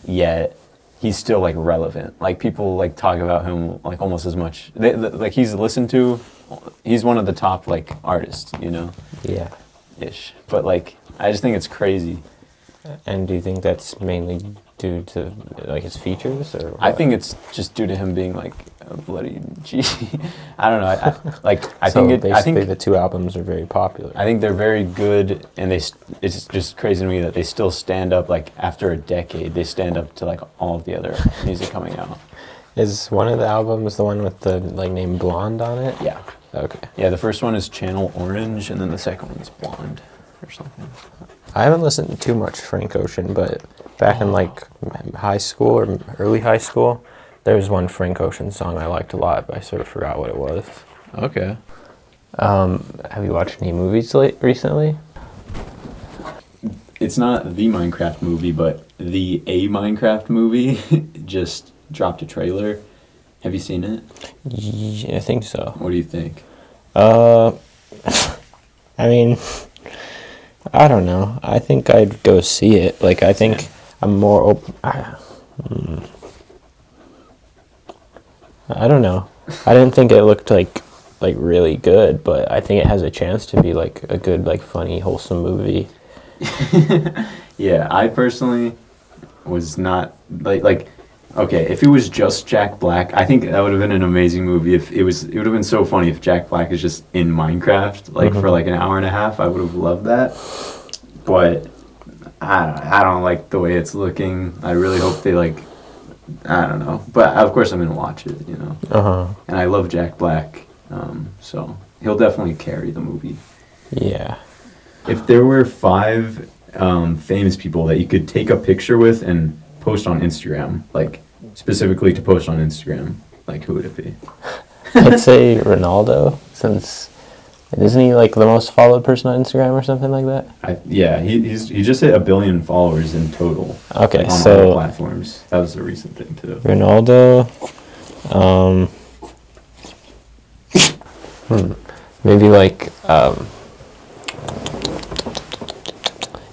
[SPEAKER 2] yet he's still like relevant. Like people like talk about him like almost as much. Like he's listened to, he's one of the top like artists, you know?
[SPEAKER 1] Yeah.
[SPEAKER 2] Ish. But like I just think it's crazy.
[SPEAKER 1] And do you think that's mainly due to like his features, or
[SPEAKER 2] I
[SPEAKER 1] what?
[SPEAKER 2] think it's just due to him being like a bloody G. I don't know. I
[SPEAKER 1] So
[SPEAKER 2] think
[SPEAKER 1] basically the 2 albums are very popular.
[SPEAKER 2] I think they're very good, and it's just crazy to me that they still stand up like after a decade. They stand up to like all of the other music coming out.
[SPEAKER 1] Is one of the albums the one with the like name Blonde on it?
[SPEAKER 2] Yeah.
[SPEAKER 1] Okay.
[SPEAKER 2] Yeah, the first one is Channel Orange, and then the second one is Blonde or something.
[SPEAKER 1] I haven't listened to too much Frank Ocean, but back in like high school or early high school, there was one Frank Ocean song I liked a lot, but I sort of forgot what it was.
[SPEAKER 2] Okay.
[SPEAKER 1] Have you watched any movies recently?
[SPEAKER 2] It's not the Minecraft movie, but the A Minecraft movie just dropped a trailer. Have you seen it?
[SPEAKER 1] Yeah, I think so.
[SPEAKER 2] What do you think?
[SPEAKER 1] I mean, I don't know. I think I'd go see it. Like, I think I'm more open. I don't know. I didn't think it looked like really good, but I think it has a chance to be like a good, like funny, wholesome movie.
[SPEAKER 2] Yeah, I personally was not like okay, if it was just Jack Black, I think that would have been an amazing movie. If it would have been so funny if Jack Black is just in Minecraft like for like an hour and a half. I would have loved that. But I don't like the way it's looking. I really hope they like, I don't know. But of course I'm gonna watch it, you know. And I love Jack Black, so he'll definitely carry the movie.
[SPEAKER 1] Yeah.
[SPEAKER 2] If there were 5 famous people that you could take a picture with and post on Instagram, like specifically to post on Instagram, like who would it be?
[SPEAKER 1] I'd say Ronaldo, since isn't he like the most followed person on Instagram or something like that?
[SPEAKER 2] He just hit 1 billion followers in total.
[SPEAKER 1] Okay,
[SPEAKER 2] like, on
[SPEAKER 1] so
[SPEAKER 2] all platforms. That was a recent thing too.
[SPEAKER 1] Ronaldo, maybe like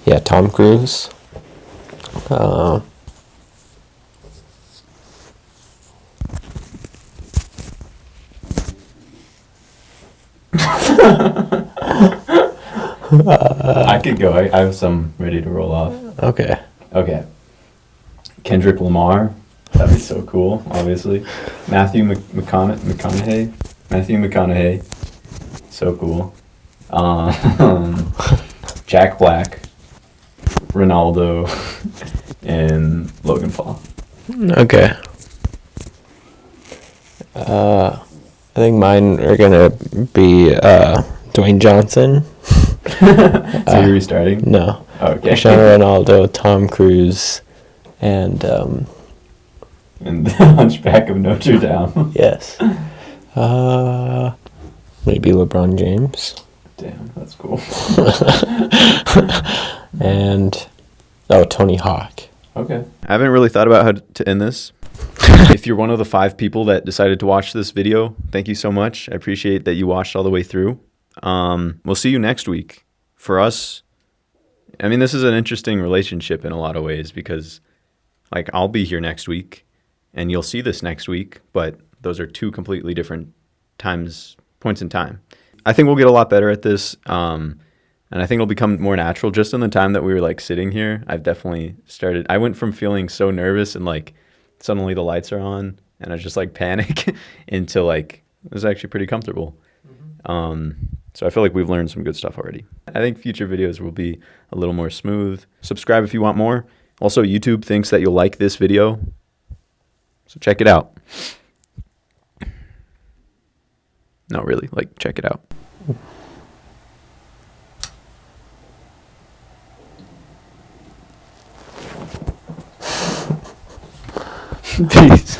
[SPEAKER 1] yeah, Tom Cruise.
[SPEAKER 2] I could go. I have some ready to roll off.
[SPEAKER 1] Okay.
[SPEAKER 2] Okay. Kendrick Lamar. That'd be so cool, obviously. Matthew McConaughey. Matthew McConaughey. So cool. Jack Black. Ronaldo. And Logan Paul.
[SPEAKER 1] Okay. I think mine are gonna be Dwayne Johnson.
[SPEAKER 2] So you're restarting?
[SPEAKER 1] No.
[SPEAKER 2] Okay.
[SPEAKER 1] Cristiano Ronaldo, Tom Cruise, and
[SPEAKER 2] And the Hunchback of Notre Dame.
[SPEAKER 1] yes. Maybe LeBron James.
[SPEAKER 2] Damn, that's cool.
[SPEAKER 1] And Tony Hawk.
[SPEAKER 2] Okay. I haven't really thought about how to end this. If you're one of the 5 people that decided to watch this video, thank you so much. I appreciate that you watched all the way through. We'll see you next week. For us, I mean, this is an interesting relationship in a lot of ways because, like, I'll be here next week and you'll see this next week, but those are 2 completely different points in time. I think we'll get a lot better at this, and I think it'll become more natural. Just in the time that we were, like, sitting here, I've definitely started. I went from feeling so nervous and, like, suddenly the lights are on and I just, like, panic into, like, it was actually pretty comfortable. So I feel like we've learned some good stuff already. I think future videos will be a little more smooth. Subscribe if you want more. Also, YouTube thinks that you'll like this video, so check it out. No, really, like, check it out. Peace.